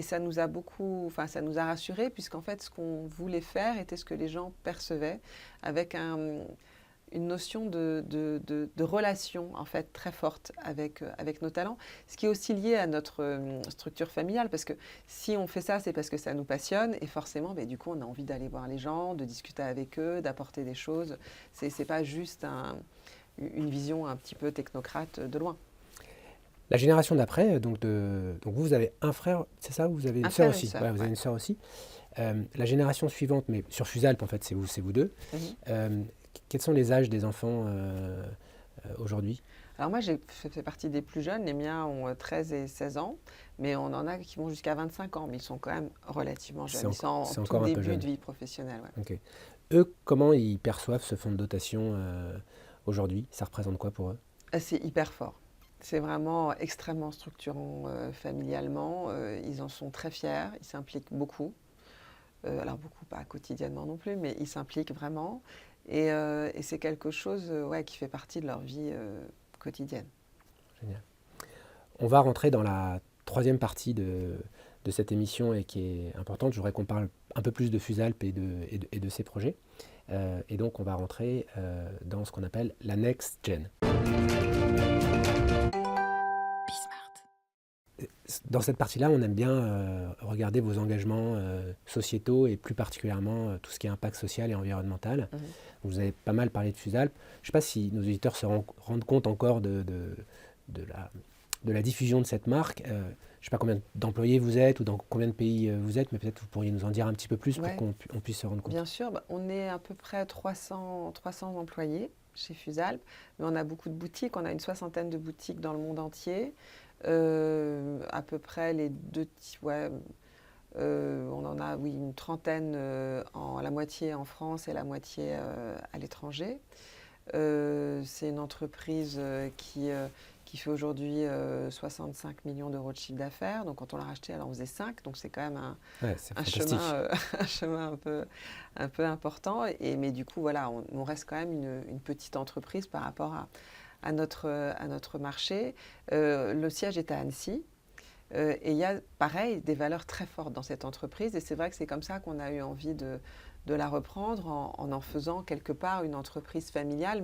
ça nous a ça nous a rassurés, puisqu'en fait, ce qu'on voulait faire était ce que les gens percevaient, avec une notion de relation en fait très forte avec nos talents, ce qui est aussi lié à notre structure familiale, parce que si on fait ça, c'est parce que ça nous passionne, et forcément, du coup, on a envie d'aller voir les gens, de discuter avec eux, d'apporter des choses. C'est pas juste une vision un petit peu technocrate de loin. La génération d'après, donc vous avez un frère, c'est ça? Vous avez une Un sœur frère et une aussi. sœur, Ouais, vous avez ouais. une sœur aussi. La génération suivante, mais sur Fusalp, en fait, c'est vous deux. Mhm. Quels sont les âges des enfants aujourd'hui? Alors moi, j'ai fait partie des plus jeunes. Les miens ont 13 et 16 ans, mais on en a qui vont jusqu'à 25 ans, mais ils sont quand même relativement jeunes. Ils sont en c'est tout encore un peu début jeune. de vie professionnelle. Ouais. Ok. Eux, comment ils perçoivent ce fonds de dotation aujourd'hui? Ça représente quoi pour eux? C'est hyper fort. C'est vraiment extrêmement structurant familialement. Ils en sont très fiers, ils s'impliquent beaucoup. Alors beaucoup, pas quotidiennement non plus, mais ils s'impliquent vraiment. Et c'est quelque chose qui fait partie de leur vie quotidienne. Génial. On va rentrer dans la troisième partie de cette émission et qui est importante. Je voudrais qu'on parle un peu plus de Fusalp et de ses projets. Et donc, on va rentrer dans ce qu'on appelle la Next Gen. Dans cette partie-là, on aime bien regarder vos engagements sociétaux et plus particulièrement tout ce qui est impact social et environnemental. Mhm. Vous avez pas mal parlé de Fusalp. Je ne sais pas si nos auditeurs se rendent compte encore de la diffusion de cette marque. Je ne sais pas combien d'employés vous êtes ou dans combien de pays vous êtes, mais peut-être vous pourriez nous en dire un petit peu plus pour Ouais. qu'on puisse se rendre compte. Bien sûr, on est à peu près 300 employés chez Fusalp, mais on a beaucoup de boutiques. On a une 60aine de boutiques dans le monde entier. À peu près on en a une 30aine, la moitié en France et la moitié à l'étranger. C'est une entreprise qui fait aujourd'hui 65 millions d'euros de chiffre d'affaires. Donc quand on l'a racheté, elle en faisait 5. Donc c'est quand même C'est un fantastique. chemin, un chemin un peu important. Mais du coup, voilà, on reste quand même une petite entreprise par rapport à notre marché. Le siège est à Annecy. Et il y a, pareil, des valeurs très fortes dans cette entreprise. Et c'est vrai que c'est comme ça qu'on a eu envie de la reprendre en faisant quelque part une entreprise familiale,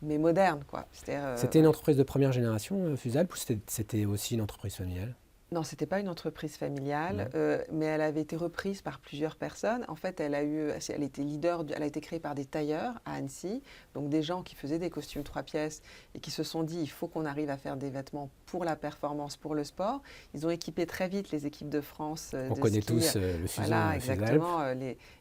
mais moderne, quoi. C'était une entreprise de première génération, Fusalp, ou c'était aussi une entreprise familiale? Non, c'était pas une entreprise familiale, Non. mais elle avait été reprise par plusieurs personnes. En fait, elle était leader, elle a été créée par des tailleurs à Annecy, donc des gens qui faisaient des costumes 3 pièces et qui se sont dit, il faut qu'on arrive à faire des vêtements pour la performance, pour le sport. Ils ont équipé très vite les équipes de France On de connaît ski. tous le fuseau Voilà, Fusalp, exactement.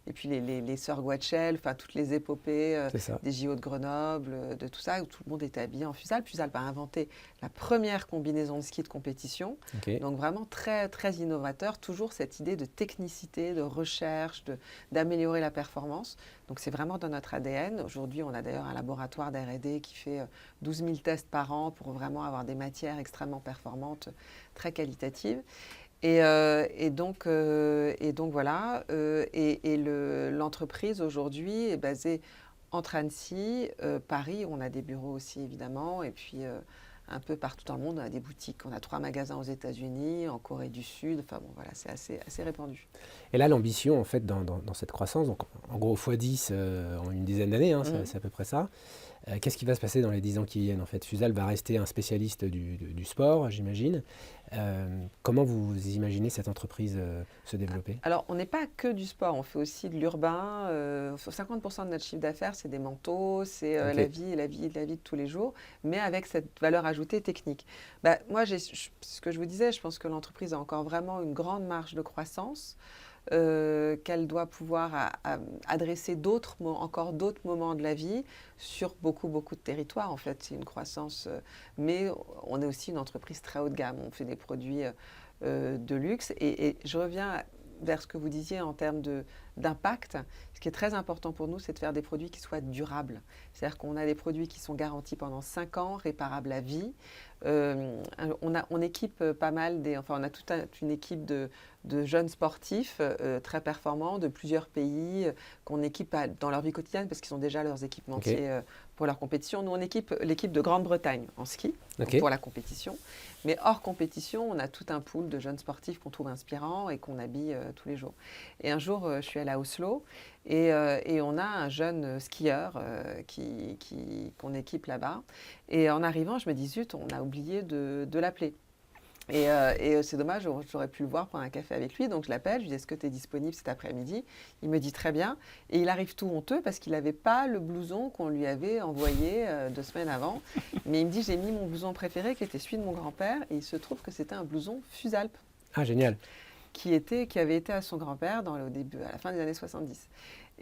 Et puis les sœurs Guatchel, enfin toutes les épopées c'est ça. des JO de Grenoble, de tout ça, où tout le monde était habillé en Fusalp. Fusalp a inventé la première combinaison de ski de compétition. Ok. Donc vraiment très, très innovateur, toujours cette idée de technicité, de recherche, d'améliorer la performance. Donc c'est vraiment dans notre ADN. Aujourd'hui, on a d'ailleurs un laboratoire d'R&D qui fait 12 000 tests par an pour vraiment avoir des matières extrêmement performantes, très qualitatives. Et donc voilà. L'entreprise aujourd'hui est basée entre Annecy, Paris, où on a des bureaux aussi évidemment, et puis un peu partout dans le monde, on a des boutiques. On a 3 magasins aux États-Unis, en Corée du Sud. Enfin bon, voilà, c'est assez répandu. Et là, l'ambition, en fait, dans cette croissance, donc en gros x10 en une dizaine d'années, hein, Mhm. c'est à peu près ça. Qu'est-ce qui va se passer dans les 10 ans qui viennent en fait? Fusalp va rester un spécialiste du sport, j'imagine. Comment vous imaginez cette entreprise se développer? Alors, on n'est pas que du sport, on fait aussi de l'urbain. 50% de notre chiffre d'affaires, c'est des manteaux, c'est Ok, la vie de tous les jours, mais avec cette valeur ajoutée technique. Bah, moi, ce que je vous disais, je pense que l'entreprise a encore vraiment une grande marge de croissance, qu'elle doit pouvoir adresser encore d'autres moments de la vie sur beaucoup, beaucoup de territoires. En fait, c'est une croissance, mais on est aussi une entreprise très haut de gamme. On fait des produits de luxe. Et je reviens vers ce que vous disiez en termes d'impact. Ce qui est très important pour nous, c'est de faire des produits qui soient durables. C'est-à-dire qu'on a des produits qui sont garantis pendant 5 ans, réparables à vie. On équipe pas mal enfin, on a toute une équipe de jeunes sportifs très performants de plusieurs pays qu'on équipe dans leur vie quotidienne parce qu'ils ont déjà leurs ok, équipementiers pour leur compétition. Nous, on équipe l'équipe de Grande-Bretagne en ski, donc ok. pour la compétition. Mais hors compétition, on a tout un pool de jeunes sportifs qu'on trouve inspirants et qu'on habille tous les jours. Et un jour, je suis allée à Oslo et on a un jeune skieur qu'on équipe là-bas. Et en arrivant, je me dis, zut, on a oublié de l'appeler. Et c'est dommage, j'aurais pu le voir prendre un café avec lui. Donc je l'appelle, je lui dis, est-ce que tu es disponible cet après-midi? Il me dit très bien. Et il arrive tout honteux parce qu'il n'avait pas le blouson qu'on lui avait envoyé 2 semaines avant. Mais il me dit, j'ai mis mon blouson préféré qui était celui de mon grand-père. Et il se trouve que c'était un blouson Fusalp Ah, génial. qui avait été à son grand-père à la fin des années 70.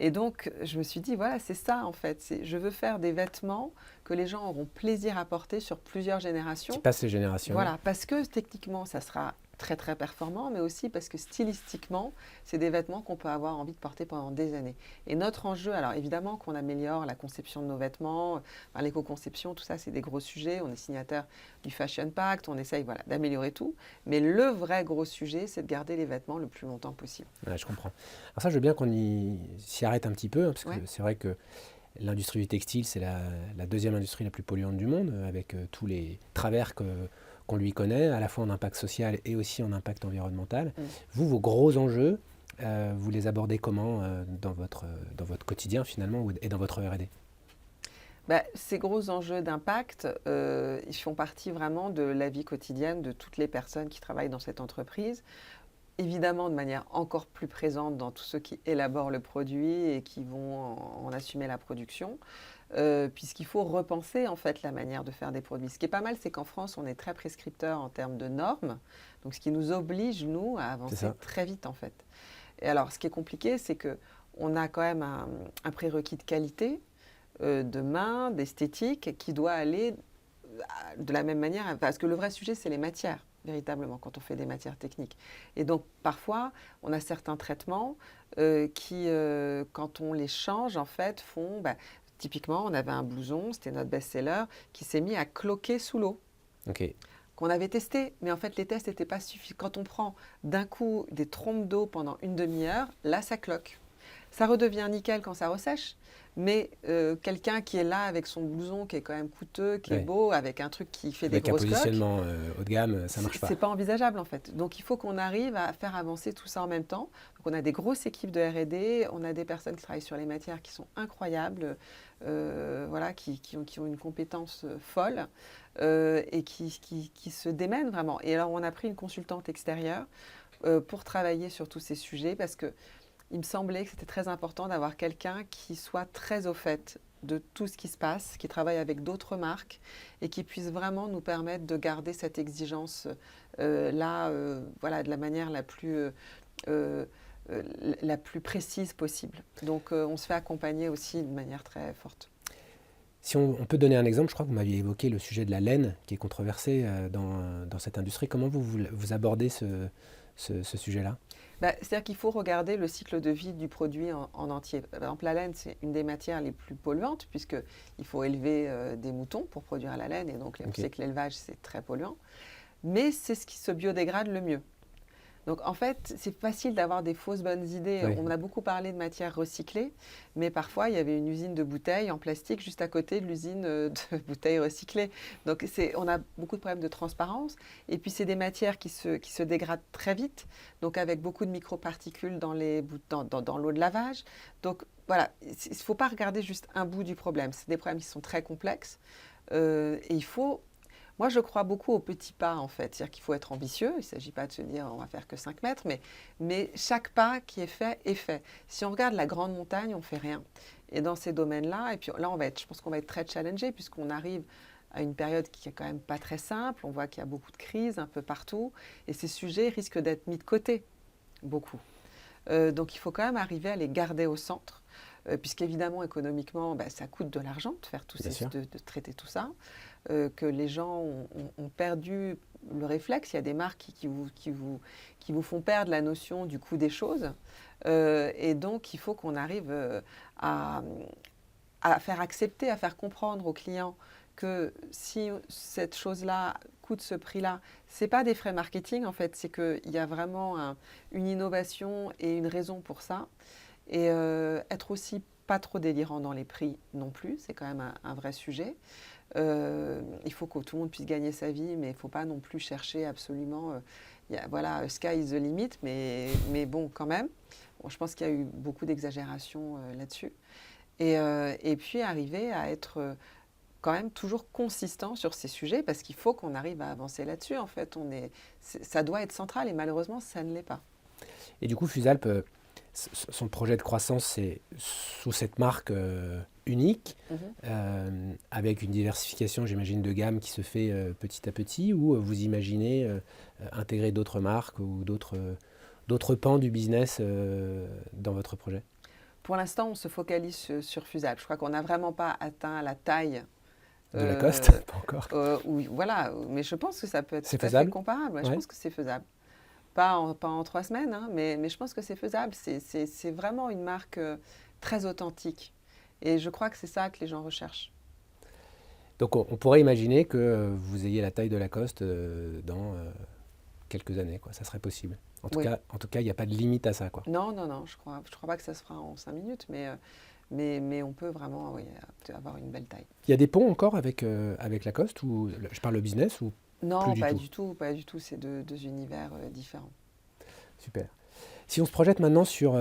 Et donc, je me suis dit, voilà, c'est ça en fait. Je veux faire des vêtements que les gens auront plaisir à porter sur plusieurs Qui générations. passe les générations. Voilà, parce que techniquement, ça sera très très performant, mais aussi parce que stylistiquement, c'est des vêtements qu'on peut avoir envie de porter pendant des années. Et notre enjeu, alors évidemment qu'on améliore la conception de nos vêtements, enfin, l'éco-conception, tout ça, c'est des gros sujets. On est signataire du Fashion Pact, on essaye voilà, d'améliorer tout. Mais le vrai gros sujet, c'est de garder les vêtements le plus longtemps possible. Ouais, je comprends. Alors ça, je veux bien qu'on s'y arrête un petit peu, hein, parce que Ouais. c'est vrai que l'industrie du textile, c'est la deuxième industrie la plus polluante du monde, avec tous les travers qu'on lui connaît, à la fois en impact social et aussi en impact environnemental. Mm. Vous, vos gros enjeux, vous les abordez comment dans votre quotidien finalement et dans votre R&D? Bah, ces gros enjeux d'impact, ils font partie vraiment de la vie quotidienne de toutes les personnes qui travaillent dans cette entreprise. Évidemment, de manière encore plus présente dans tous ceux qui élaborent le produit et qui vont en assumer la production, puisqu'il faut repenser en fait la manière de faire des produits. Ce qui est pas mal, c'est qu'en France, on est très prescripteur en termes de normes, donc ce qui nous oblige, nous, à C'est avancer ça. très vite en fait. Et alors, ce qui est compliqué, c'est que on a quand même un prérequis de qualité, de main, d'esthétique, qui doit aller de la même manière, parce que le vrai sujet, c'est les matières, véritablement, quand on fait des matières techniques. Et donc, parfois, on a certains traitements qui, quand on les change, en fait, font... typiquement, on avait un blouson, c'était notre best-seller, qui s'est mis à cloquer sous l'eau, Ok. qu'on avait testé, mais en fait, les tests n'étaient pas suffisants. Quand on prend d'un coup des trompes d'eau pendant une demi-heure, là, ça cloque. Ça redevient nickel quand ça ressèche, mais quelqu'un qui est là avec son blouson qui est quand même coûteux, qui est Ouais. beau, avec un truc qui fait des Avec un grosses cloques, positionnement haut de gamme, ça marche pas. c'est pas envisageable en fait. Donc il faut qu'on arrive à faire avancer tout ça en même temps. Donc on a des grosses équipes de R&D, on a des personnes qui travaillent sur les matières qui sont incroyables, voilà, qui ont une compétence folle. et qui se démènent vraiment. Et alors, on a pris une consultante extérieure pour travailler sur tous ces sujets parce qu'il me semblait que c'était très important d'avoir quelqu'un qui soit très au fait de tout ce qui se passe, qui travaille avec d'autres marques et qui puisse vraiment nous permettre de garder cette exigence voilà, de la manière euh, la plus précise possible. Donc on se fait accompagner aussi de manière très forte. Si on peut donner un exemple, je crois que vous m'aviez évoqué le sujet de la laine qui est controversé dans cette industrie. Comment vous abordez ce sujet-là? C'est-à-dire qu'il faut regarder le cycle de vie du produit en entier. Par exemple, la laine, c'est une des matières les plus polluantes puisqu'il faut élever des moutons pour produire la laine et donc on Ok. sait que l'élevage, c'est très polluant. Mais c'est ce qui se biodégrade le mieux. Donc en fait, c'est facile d'avoir des fausses bonnes idées. Oui. On a beaucoup parlé de matières recyclées, mais parfois il y avait une usine de bouteilles en plastique juste à côté de l'usine de bouteilles recyclées. Donc on a beaucoup de problèmes de transparence. Et puis c'est des matières qui se dégradent très vite, donc avec beaucoup de microparticules dans l'eau de lavage. Donc voilà, il ne faut pas regarder juste un bout du problème. C'est des problèmes qui sont très complexes. Et il faut moi, je crois beaucoup aux petits pas, en fait. C'est-à-dire qu'il faut être ambitieux. Il ne s'agit pas de se dire on va faire que 5 mètres, mais chaque pas qui est fait est fait. Si on regarde la grande montagne, on ne fait rien. Et dans ces domaines-là, et puis là, je pense qu'on va être très challengé puisqu'on arrive à une période qui est quand même pas très simple. On voit qu'il y a beaucoup de crises un peu partout. Et ces sujets risquent d'être mis de côté, beaucoup. Donc il faut quand même arriver à les garder au centre. Puisqu'évidemment, économiquement, ça coûte de l'argent de faire de traiter tout ça. Que les gens ont perdu le réflexe. Il y a des marques qui vous font perdre la notion du coût des choses. Et donc, il faut qu'on arrive à faire accepter, à faire comprendre aux clients que si cette chose-là coûte ce prix-là, ce n'est pas des frais marketing, en fait. C'est qu'il y a vraiment une innovation et une raison pour ça. Et être aussi pas trop délirant dans les prix non plus, c'est quand même un vrai sujet. Il faut que tout le monde puisse gagner sa vie, mais il ne faut pas non plus chercher absolument. Voilà, sky is the limit, mais bon, quand même. Bon, je pense qu'il y a eu beaucoup d'exagération là-dessus. Et puis arriver à être quand même toujours consistant sur ces sujets, parce qu'il faut qu'on arrive à avancer là-dessus. En fait, ça doit être central, et malheureusement, ça ne l'est pas. Et du coup, Fusalp, son projet de croissance, c'est sous cette marque unique, avec une diversification, j'imagine, de gamme qui se fait petit à petit, ou vous imaginez intégrer d'autres marques ou d'autres pans du business dans votre projet? Pour l'instant, on se focalise sur Fusalp. Je crois qu'on n'a vraiment pas atteint la taille De Lacoste, pas encore. voilà, mais je pense que ça peut être C'est tout à fait faisable? comparable. Ouais, je Ouais. pense que c'est faisable. Pas en 3 semaines, hein, mais je pense que c'est faisable. C'est vraiment une marque très authentique. Et je crois que c'est ça que les gens recherchent. Donc on pourrait imaginer que vous ayez la taille de Lacoste dans quelques années, quoi. Ça serait possible. Oui. En tout cas, il n'y a pas de limite à ça, quoi. Non, non, non, je crois pas que ça se fera en 5 minutes, mais on peut vraiment avoir une belle taille. Il y a des ponts encore avec Lacoste, ou je parle business, ou plus Non, du pas tout? du tout, pas du tout. C'est deux univers différents. Super. Si on se projette maintenant sur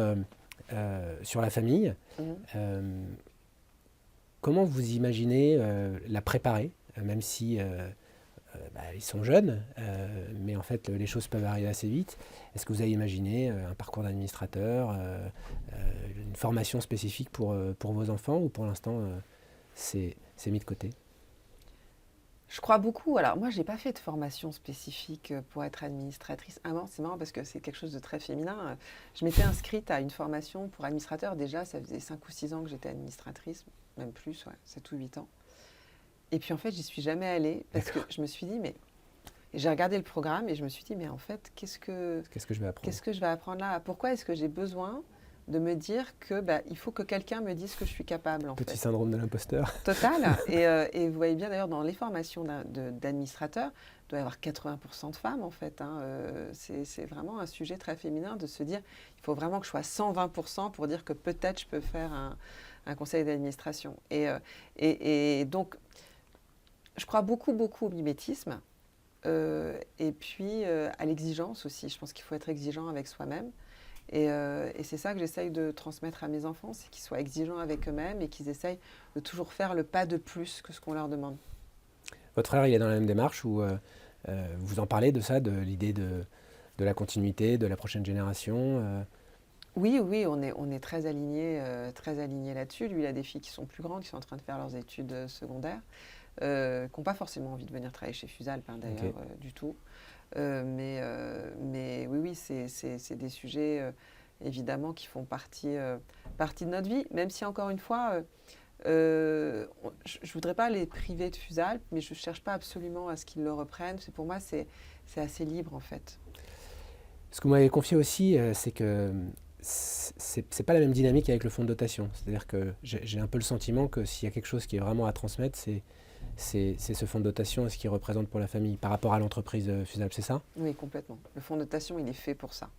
la famille, Mhm. euh, comment vous imaginez la préparer, même si ils sont jeunes, mais en fait les choses peuvent arriver assez vite. Est-ce que vous avez imaginé un parcours d'administrateur, une formation spécifique pour vos enfants, ou pour l'instant c'est mis de côté? Je crois beaucoup. Alors, moi, je n'ai pas fait de formation spécifique pour être administratrice. Ah non, c'est marrant parce que c'est quelque chose de très féminin. Je m'étais inscrite à une formation pour administrateur. Déjà, ça faisait 5 ou 6 ans que j'étais administratrice, même plus, ouais, 7 ou 8 ans. Et puis, en fait, j'y suis jamais allée parce que je me suis dit, mais. Et j'ai regardé le programme et je me suis dit, mais en fait, Qu'est-ce que je vais apprendre? qu'est-ce que je vais apprendre là? Pourquoi est-ce que j'ai besoin de me dire que il faut que quelqu'un me dise que je suis capable, en Petit fait? syndrome de l'imposteur. Total. Et vous voyez bien d'ailleurs dans les formations d'administrateurs, il doit y avoir 80% de femmes en fait, hein. C'est vraiment un sujet très féminin de se dire il faut vraiment que je sois 120% pour dire que peut-être je peux faire un conseil d'administration. Et donc, je crois beaucoup, beaucoup au mimétisme et puis à l'exigence aussi. Je pense qu'il faut être exigeant avec soi-même. Et c'est ça que j'essaye de transmettre à mes enfants, c'est qu'ils soient exigeants avec eux-mêmes et qu'ils essayent de toujours faire le pas de plus que ce qu'on leur demande. Votre frère, il est dans la même démarche où vous en parlez de ça, de l'idée de la continuité, de la prochaine génération Oui, oui, on est très alignés là-dessus. Lui, il a des filles qui sont plus grandes, qui sont en train de faire leurs études secondaires, qui n'ont pas forcément envie de venir travailler chez Fusalp, hein, d'ailleurs, Ok. du tout. Mais oui, oui, c'est des sujets, évidemment, qui font partie de notre vie, même si, encore une fois, je ne voudrais pas les priver de Fusalp, mais je ne cherche pas absolument à ce qu'ils le reprennent. Pour moi, c'est assez libre, en fait. Ce que vous m'avez confié aussi, c'est que c'est pas la même dynamique avec le fonds de dotation. C'est-à-dire que j'ai un peu le sentiment que s'il y a quelque chose qui est vraiment à transmettre, c'est ce fonds de dotation et ce qu'il représente pour la famille par rapport à l'entreprise Fusalp, c'est ça? Oui, complètement. Le fonds de dotation, il est fait pour ça.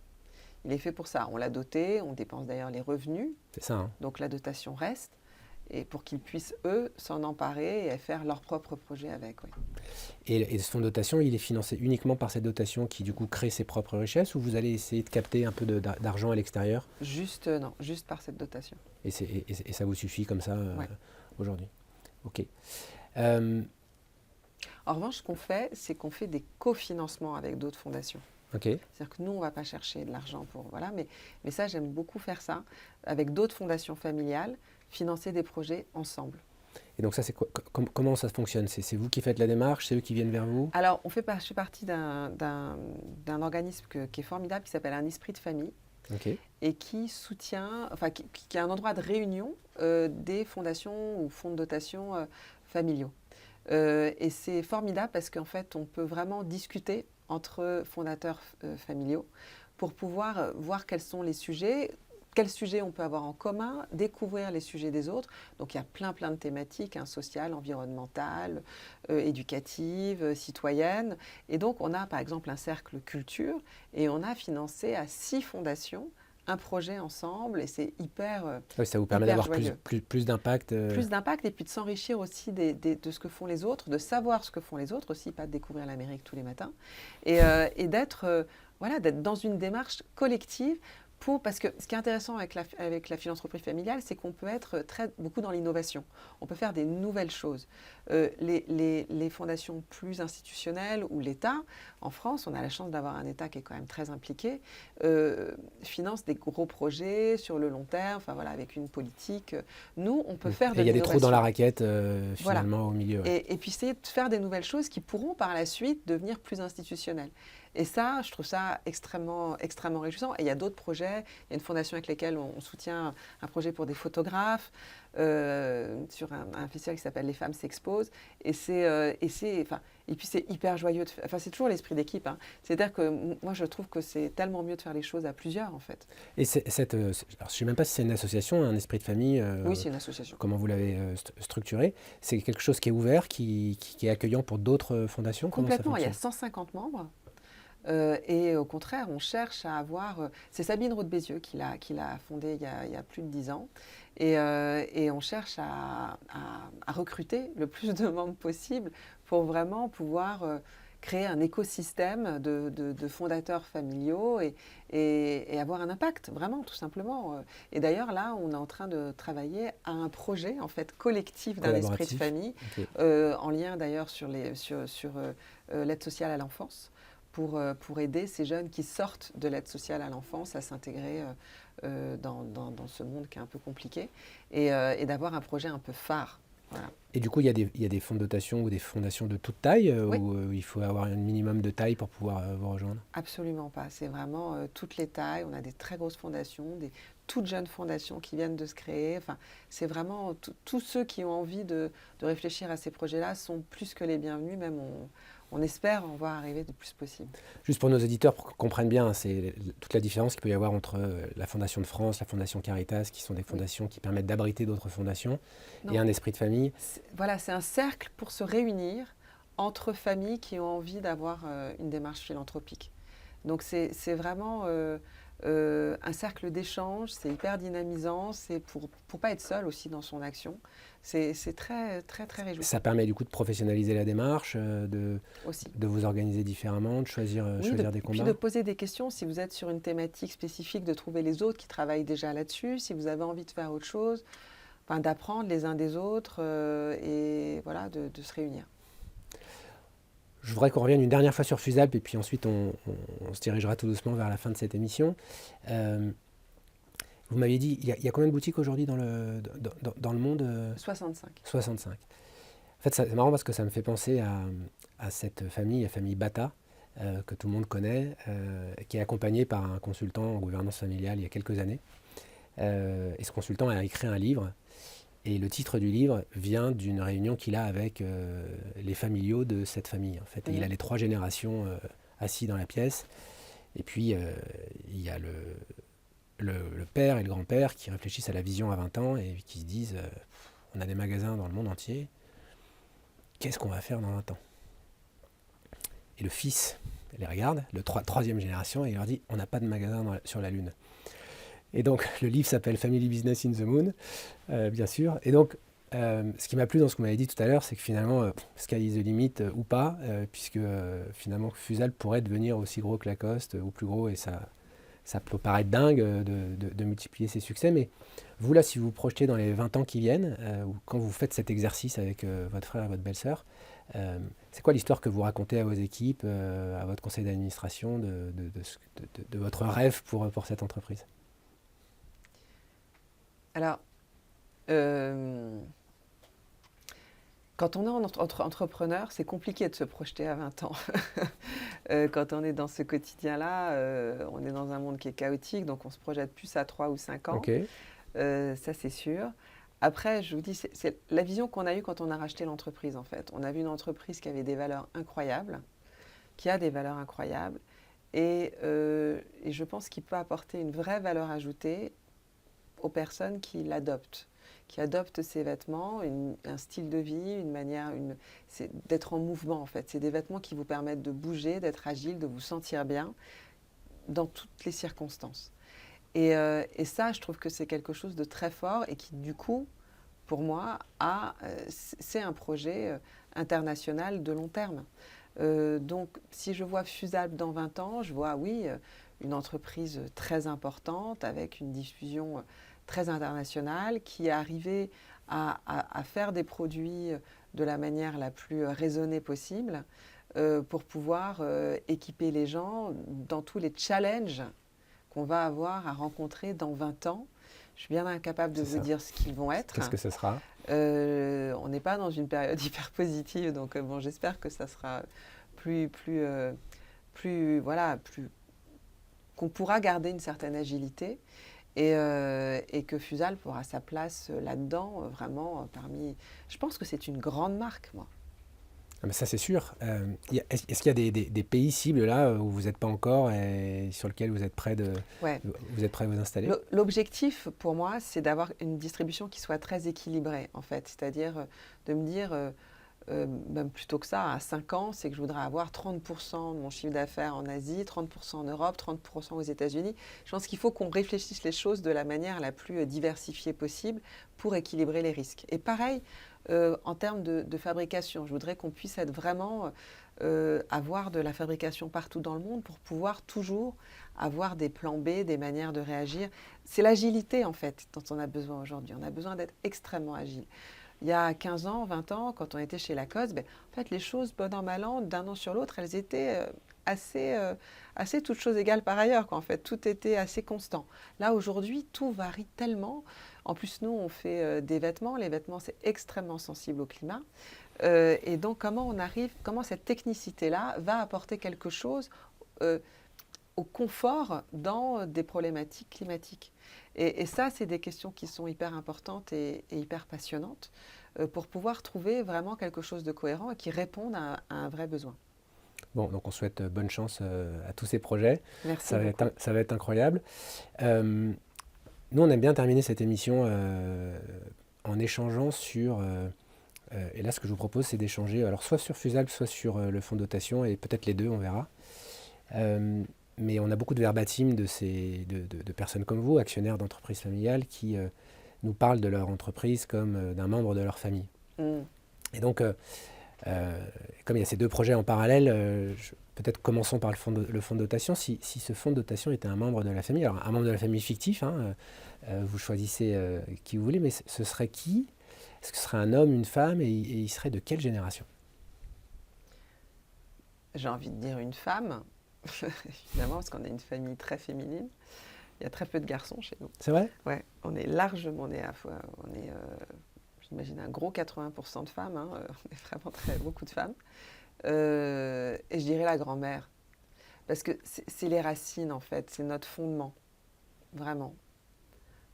Il est fait pour ça. On l'a doté, on dépense d'ailleurs les revenus, C'est ça, hein. donc la dotation reste, et pour qu'ils puissent, eux, s'en emparer et faire leur propre projet avec. Oui. Et ce fonds de dotation, il est financé uniquement par cette dotation qui, du coup, crée ses propres richesses ou vous allez essayer de capter un peu d'argent à l'extérieur Juste, non, juste par cette dotation. et ça vous suffit comme ça Ouais. aujourd'hui? Ok. Euh, En revanche, ce qu'on fait, c'est qu'on fait des cofinancements avec d'autres fondations. ok. C'est-à-dire que nous, on ne va pas chercher de l'argent pour... Voilà, mais ça, j'aime beaucoup faire ça, avec d'autres fondations familiales, financer des projets ensemble. Et donc ça, c'est quoi, comment ça fonctionne? C'est vous qui faites la démarche, c'est eux qui viennent vers vous? Alors, je fais partie d'un organisme qui est formidable, qui s'appelle Un Esprit de Famille, Ok. et qui soutient, enfin, qui est un endroit de réunion des fondations ou fonds de dotation familiaux. Et c'est formidable parce qu'en fait, on peut vraiment discuter entre fondateurs familiaux pour pouvoir voir quels sont les sujets, quels sujets on peut avoir en commun, découvrir les sujets des autres. Donc il y a plein de thématiques, hein, sociales, environnementales, éducatives, citoyennes. Et donc on a par exemple un cercle culture et on a financé à 6 fondations un projet ensemble et c'est hyper, Ah oui, ça vous permet hyper d'avoir joyeux. plus d'impact. Plus d'impact et puis de s'enrichir aussi de ce que font les autres, de savoir ce que font les autres aussi, pas de découvrir l'Amérique tous les matins, et d'être voilà, d'être dans une démarche collective. Parce que ce qui est intéressant avec la philanthropie familiale, c'est qu'on peut être beaucoup dans l'innovation. On peut faire des nouvelles choses. Les fondations plus institutionnelles ou l'État, en France, on a la chance d'avoir un État qui est quand même très impliqué, finance des gros projets sur le long terme, enfin voilà, avec une politique. Nous, on peut faire de Et il y a des trous dans la l'innovation. raquette Voilà. finalement au milieu. Ouais. Et puis essayer de faire des nouvelles choses qui pourront par la suite devenir plus institutionnelles. Et ça, je trouve ça extrêmement réjouissant. Et il y a d'autres projets. Il y a une fondation avec laquelle on soutient un projet pour des photographes sur un festival qui s'appelle Les Femmes s'exposent. Et puis c'est hyper joyeux. C'est toujours l'esprit d'équipe. Hein. C'est-à-dire que moi, je trouve que c'est tellement mieux de faire les choses à plusieurs, en fait. Et alors, je ne sais même pas si c'est une association, un esprit de famille, Oui, c'est une association. comment vous l'avez structuré. C'est quelque chose qui est ouvert, qui est accueillant pour d'autres fondations. Comment ça Complètement. Il y a fonctionne? 150 membres. Et au contraire, on cherche à avoir... c'est Sabine Roth-Bézieux qui l'a fondé il y a plus de 10 ans. Et on cherche à recruter le plus de membres possible pour vraiment pouvoir créer un écosystème de fondateurs familiaux et avoir un impact, vraiment, tout simplement. Et d'ailleurs, là, on est en train de travailler à un projet, en fait, collectif d'un esprit de Collaboratif. famille, Ok. en lien d'ailleurs sur l'aide sociale à l'enfance pour aider ces jeunes qui sortent de l'aide sociale à l'enfance à s'intégrer dans ce monde qui est un peu compliqué et d'avoir un projet un peu phare. Voilà. Et du coup, il y a des fonds de dotation ou des fondations de toute taille Oui. où il faut avoir un minimum de taille pour pouvoir vous rejoindre? Absolument pas. C'est vraiment toutes les tailles. On a des très grosses fondations, des toutes jeunes fondations qui viennent de se créer. Enfin, c'est vraiment tous ceux qui ont envie de réfléchir à ces projets-là sont plus que les bienvenus. Même on espère en voir arriver le plus possible. Juste pour nos auditeurs, pour qu'ils comprennent bien, hein, c'est toute la différence qu'il peut y avoir entre la Fondation de France, la Fondation Caritas, qui sont des fondations qui permettent d'abriter d'autres fondations, Non. et un esprit de famille. Voilà, c'est un cercle pour se réunir entre familles qui ont envie d'avoir une démarche philanthropique. Donc c'est vraiment un cercle d'échange, c'est hyper dynamisant, c'est pour pas être seul aussi dans son action. C'est très réjouissant Ça permet du coup de professionnaliser la démarche, aussi. de vous organiser différemment, de choisir Oui, des puis combats. de poser des questions si vous êtes sur une thématique spécifique, de trouver les autres qui travaillent déjà là-dessus, si vous avez envie de faire autre chose, enfin, d'apprendre les uns des autres et voilà, de se réunir. Je voudrais qu'on revienne une dernière fois sur Fusap et puis ensuite on se dirigera tout doucement vers la fin de cette émission. Euh, Vous m'aviez dit, il y a combien de boutiques aujourd'hui dans le monde 65. 65. En fait, c'est marrant parce que ça me fait penser à cette famille, la famille Bata, que tout le monde connaît, qui est accompagnée par un consultant en gouvernance familiale il y a quelques années. Et ce consultant a écrit un livre. Et le titre du livre vient d'une réunion qu'il a avec les familiaux de cette famille. En fait. Et il a les 3 générations assis dans la pièce. Et puis, il y a le père et le grand-père qui réfléchissent à la vision à 20 ans et qui se disent on a des magasins dans le monde entier, qu'est-ce qu'on va faire dans 20 ans? Et le fils les regarde, le troisième génération, et il leur dit on n'a pas de magasin sur la Lune. Et donc le livre s'appelle Family Business in the Moon, bien sûr. Et donc ce qui m'a plu dans ce que vous m'avez dit tout à l'heure, c'est que finalement, sky is the limit ou pas, puisque finalement Fusal pourrait devenir aussi gros que Lacoste ou plus gros, et ça peut paraître dingue de multiplier ses succès, mais vous là, si vous vous projetez dans les 20 ans qui viennent, ou quand vous faites cet exercice avec votre frère et votre belle-sœur, c'est quoi l'histoire que vous racontez à vos équipes, à votre conseil d'administration, de votre rêve pour cette entreprise? Alors, euh, quand on est entrepreneur, c'est compliqué de se projeter à 20 ans. Quand on est dans ce quotidien-là, on est dans un monde qui est chaotique, donc on se projette plus à 3 ou 5 ans. Ok. Ça, c'est sûr. Après, je vous dis, c'est la vision qu'on a eue quand on a racheté l'entreprise, en fait. On a vu une entreprise qui avait des valeurs incroyables, qui a des valeurs incroyables, et je pense qu'il peut apporter une vraie valeur ajoutée aux personnes qui l'adoptent, qui adoptent ces vêtements, un style de vie, une manière, c'est d'être en mouvement, en fait. C'est des vêtements qui vous permettent de bouger, d'être agile, de vous sentir bien dans toutes les circonstances. Et ça, je trouve que c'est quelque chose de très fort et qui, du coup, pour moi, c'est un projet international de long terme. Donc, si je vois Fusal dans 20 ans, je vois, oui, une entreprise très importante avec une diffusion très internationale qui est arrivée à faire des produits de la manière la plus raisonnée possible pour pouvoir équiper les gens dans tous les challenges qu'on va avoir à rencontrer dans 20 ans. Je suis bien incapable de vous dire ce qu'ils vont être. Qu'est-ce que ce sera? On n'est pas dans une période hyper positive, donc bon, j'espère que ça sera plus qu'on pourra garder une certaine agilité et que Fusal pourra sa place là-dedans, vraiment parmi. Je pense que c'est une grande marque, moi. Ah, mais ça, c'est sûr. Est-ce qu'il y a des pays cibles là où vous n'êtes pas encore et sur lesquels vous êtes prêt Ouais. vous êtes prêt à vous installer? L'objectif pour moi, c'est d'avoir une distribution qui soit très équilibrée, en fait. C'est-à-dire de me dire, même plutôt que ça, à 5 ans, c'est que je voudrais avoir 30% de mon chiffre d'affaires en Asie, 30% en Europe, 30% aux États-Unis. Je pense qu'il faut qu'on réfléchisse les choses de la manière la plus diversifiée possible pour équilibrer les risques. Et pareil, en termes de fabrication, je voudrais qu'on puisse être vraiment avoir de la fabrication partout dans le monde pour pouvoir toujours avoir des plans B, des manières de réagir. C'est l'agilité en fait dont on a besoin aujourd'hui. On a besoin d'être extrêmement agile. Il y a 15 ans, 20 ans, quand on était chez Lacoste, en fait, les choses, bon an, mal an, d'un an sur l'autre, elles étaient assez toutes choses égales par ailleurs, quoi. En fait, tout était assez constant. Là, aujourd'hui, tout varie tellement. En plus, nous, on fait des vêtements. Les vêtements, c'est extrêmement sensible au climat. Et donc, comment cette technicité-là va apporter quelque chose au confort dans des problématiques climatiques. Et ça, c'est des questions qui sont hyper importantes et hyper passionnantes pour pouvoir trouver vraiment quelque chose de cohérent et qui réponde à un vrai besoin. Bon, donc on souhaite bonne chance à tous ces projets. Merci Ça va être incroyable. Nous, on aime bien terminer cette émission en échangeant sur... et là, ce que je vous propose, c'est d'échanger alors soit sur Fusal, soit sur le fonds de dotation, et peut-être les deux, on verra. Mais on a beaucoup de verbatim de personnes comme vous, actionnaires d'entreprises familiales, qui nous parlent de leur entreprise comme d'un membre de leur famille. Et donc, comme il y a ces deux projets en parallèle, peut-être commençons par le fonds de dotation. Si ce fonds de dotation était un membre de la famille, alors un membre de la famille fictif, hein, vous choisissez qui vous voulez, mais ce serait qui? Est-ce que ce serait un homme, une femme, et il serait de quelle génération? j'ai envie de dire une femme, évidemment, parce qu'on est une famille très féminine. Il y a très peu de garçons chez nous. C'est vrai? Ouais, on est largement, on est à la fois, j'imagine, un gros 80% de femmes, hein, on est vraiment beaucoup de femmes. Et je dirais la grand-mère, parce que c'est les racines, en fait, c'est notre fondement, vraiment.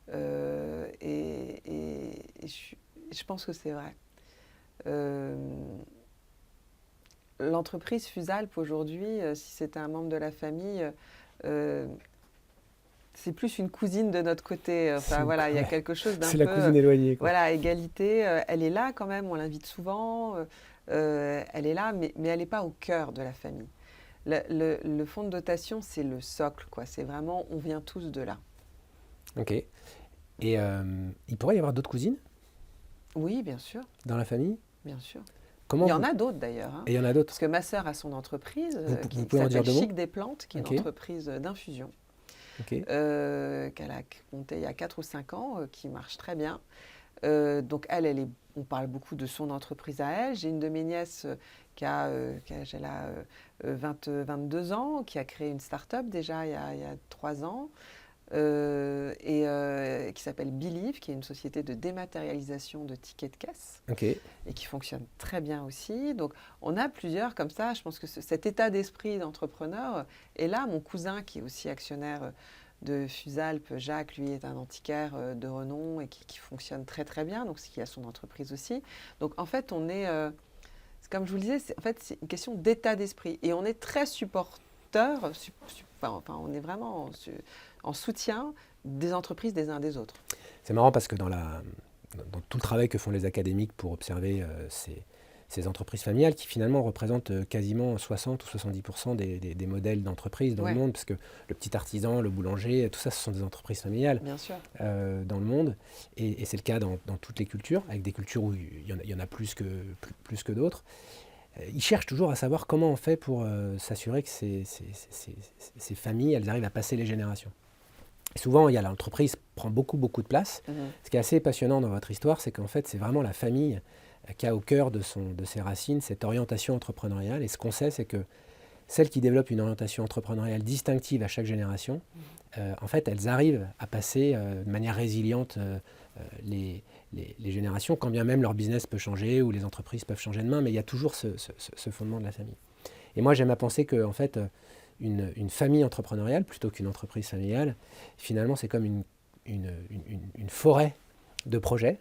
Je pense que c'est vrai. L'entreprise Fusalp aujourd'hui, si c'était un membre de la famille, c'est plus une cousine de notre côté. Enfin voilà, il y a quelque chose d'un peu. C'est la cousine éloignée, quoi. Voilà, égalité. Elle est là quand même, on l'invite souvent. Elle est là, mais elle n'est pas au cœur de la famille. Le fonds de dotation, c'est le socle, quoi. C'est vraiment, on vient tous de là. Ok. Et il pourrait y avoir d'autres cousines Oui, bien sûr, dans la famille? bien sûr. Comment Il y en a d'autres d'ailleurs. Hein. Et il y en a d'autres. Parce que ma sœur a son entreprise Vous qui pouvez en dire s'appelle deux mots? Chic des Plantes, qui est Ok. une entreprise d'infusion. Ok. Qu'elle a montée il y a 4 ou 5 ans, qui marche très bien. Donc on parle beaucoup de son entreprise à elle. J'ai une de mes nièces qui a 22 ans, qui a créé une start-up déjà il y a 3 ans, qui s'appelle Believe, qui est une société de dématérialisation de tickets de caisse, Ok. et qui fonctionne très bien aussi. Donc on a plusieurs comme ça. Je pense que cet état d'esprit d'entrepreneur est là. Mon cousin, qui est aussi actionnaire de Fusalp, Jacques, lui, est un antiquaire de renom et qui fonctionne très très bien, donc il a son entreprise aussi. Donc en fait, comme je vous le disais, c'est une question d'état d'esprit. Et on est très supporteurs, on est vraiment en soutien des entreprises des uns des autres. C'est marrant parce que dans tout le travail que font les académiques pour observer ces entreprises familiales qui finalement représentent quasiment 60 ou 70% des modèles d'entreprise dans le monde, parce que le petit artisan, le boulanger, tout ça, ce sont des entreprises familiales. Bien sûr. Dans le monde. Et c'est le cas dans toutes les cultures, avec des cultures où il y en a plus que d'autres. Ils cherchent toujours à savoir comment on fait pour s'assurer que ces familles, elles arrivent à passer les générations. Et souvent, l'entreprise prend beaucoup de place. Ce qui est assez passionnant dans votre histoire, c'est qu'en fait, c'est vraiment la famille qui a au cœur de ses racines cette orientation entrepreneuriale. Et ce qu'on sait, c'est que celles qui développent une orientation entrepreneuriale distinctive à chaque génération, en fait, elles arrivent à passer de manière résiliente les générations, quand bien même leur business peut changer ou les entreprises peuvent changer de main, mais il y a toujours ce fondement de la famille. Et moi, j'aime à penser que, en fait, une famille entrepreneuriale, plutôt qu'une entreprise familiale, finalement, c'est comme une forêt de projets,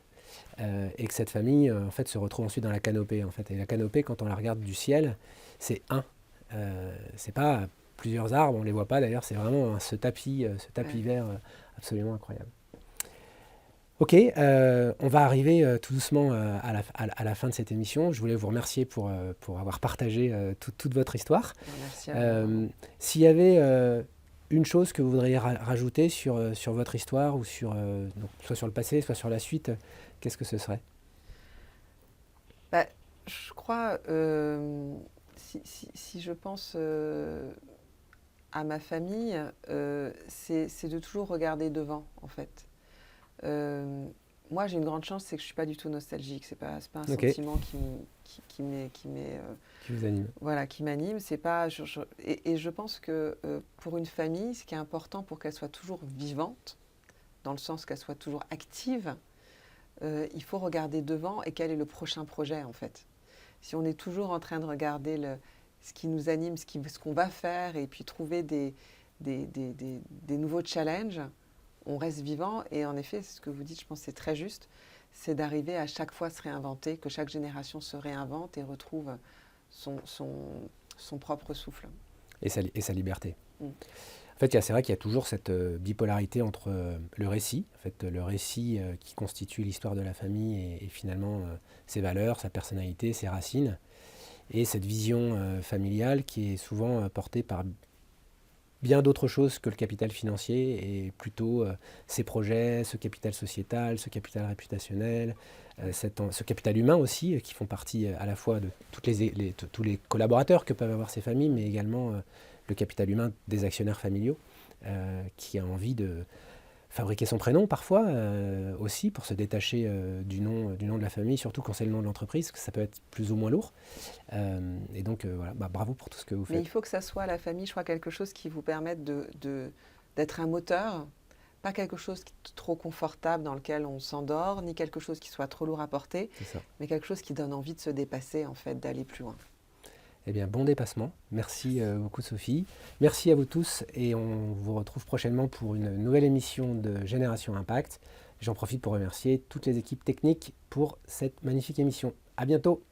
et que cette famille, en fait, se retrouve ensuite dans la canopée. En fait. Et la canopée, quand on la regarde du ciel, c'est c'est pas plusieurs arbres, on ne les voit pas d'ailleurs, c'est vraiment ce tapis vert absolument incroyable. Ok, on va arriver tout doucement à la fin de cette émission. Je voulais vous remercier pour avoir partagé toute votre histoire. Merci à vous. S'il y avait une chose que vous voudriez rajouter sur votre histoire, ou donc, soit sur le passé, soit sur la suite, qu'est-ce que ce serait? Je crois, si je pense à ma famille, c'est de toujours regarder devant, en fait. Moi, j'ai une grande chance, c'est que je ne suis pas du tout nostalgique. C'est pas un sentiment qui vous anime. Voilà, qui m'anime. C'est pas, et je pense que pour une famille, ce qui est important pour qu'elle soit toujours vivante, dans le sens qu'elle soit toujours active, il faut regarder devant et quel est le prochain projet, en fait. Si on est toujours en train de regarder ce qui nous anime, ce qu'on va faire, et puis trouver des nouveaux challenges, on reste vivant. Et en effet, ce que vous dites, je pense que c'est très juste, c'est d'arriver à chaque fois se réinventer, que chaque génération se réinvente et retrouve son propre souffle. Et sa liberté. En fait, c'est vrai qu'il y a toujours cette bipolarité entre le récit, en fait, le récit qui constitue l'histoire de la famille et finalement ses valeurs, sa personnalité, ses racines, et cette vision familiale qui est souvent portée par bien d'autres choses que le capital financier, et plutôt ces projets, ce capital sociétal, ce capital réputationnel, ce capital humain aussi, qui font partie à la fois de tous les collaborateurs que peuvent avoir ces familles, mais également le capital humain des actionnaires familiaux, qui a envie de fabriquer son prénom parfois aussi pour se détacher du nom de la famille, surtout quand c'est le nom de l'entreprise, que ça peut être plus ou moins lourd. Et donc voilà, bravo pour tout ce que vous Mais il faites. faut que ça soit la famille, je crois, quelque chose qui vous permette d'être un moteur, pas quelque chose qui est trop confortable dans lequel on s'endort, ni quelque chose qui soit trop lourd à porter, C'est ça. mais quelque chose qui donne envie de se dépasser, en fait, d'aller plus loin. Eh bien, bon dépassement. Merci beaucoup Sophie. Merci à vous tous et on vous retrouve prochainement pour une nouvelle émission de Génération Impact. J'en profite pour remercier toutes les équipes techniques pour cette magnifique émission. À bientôt.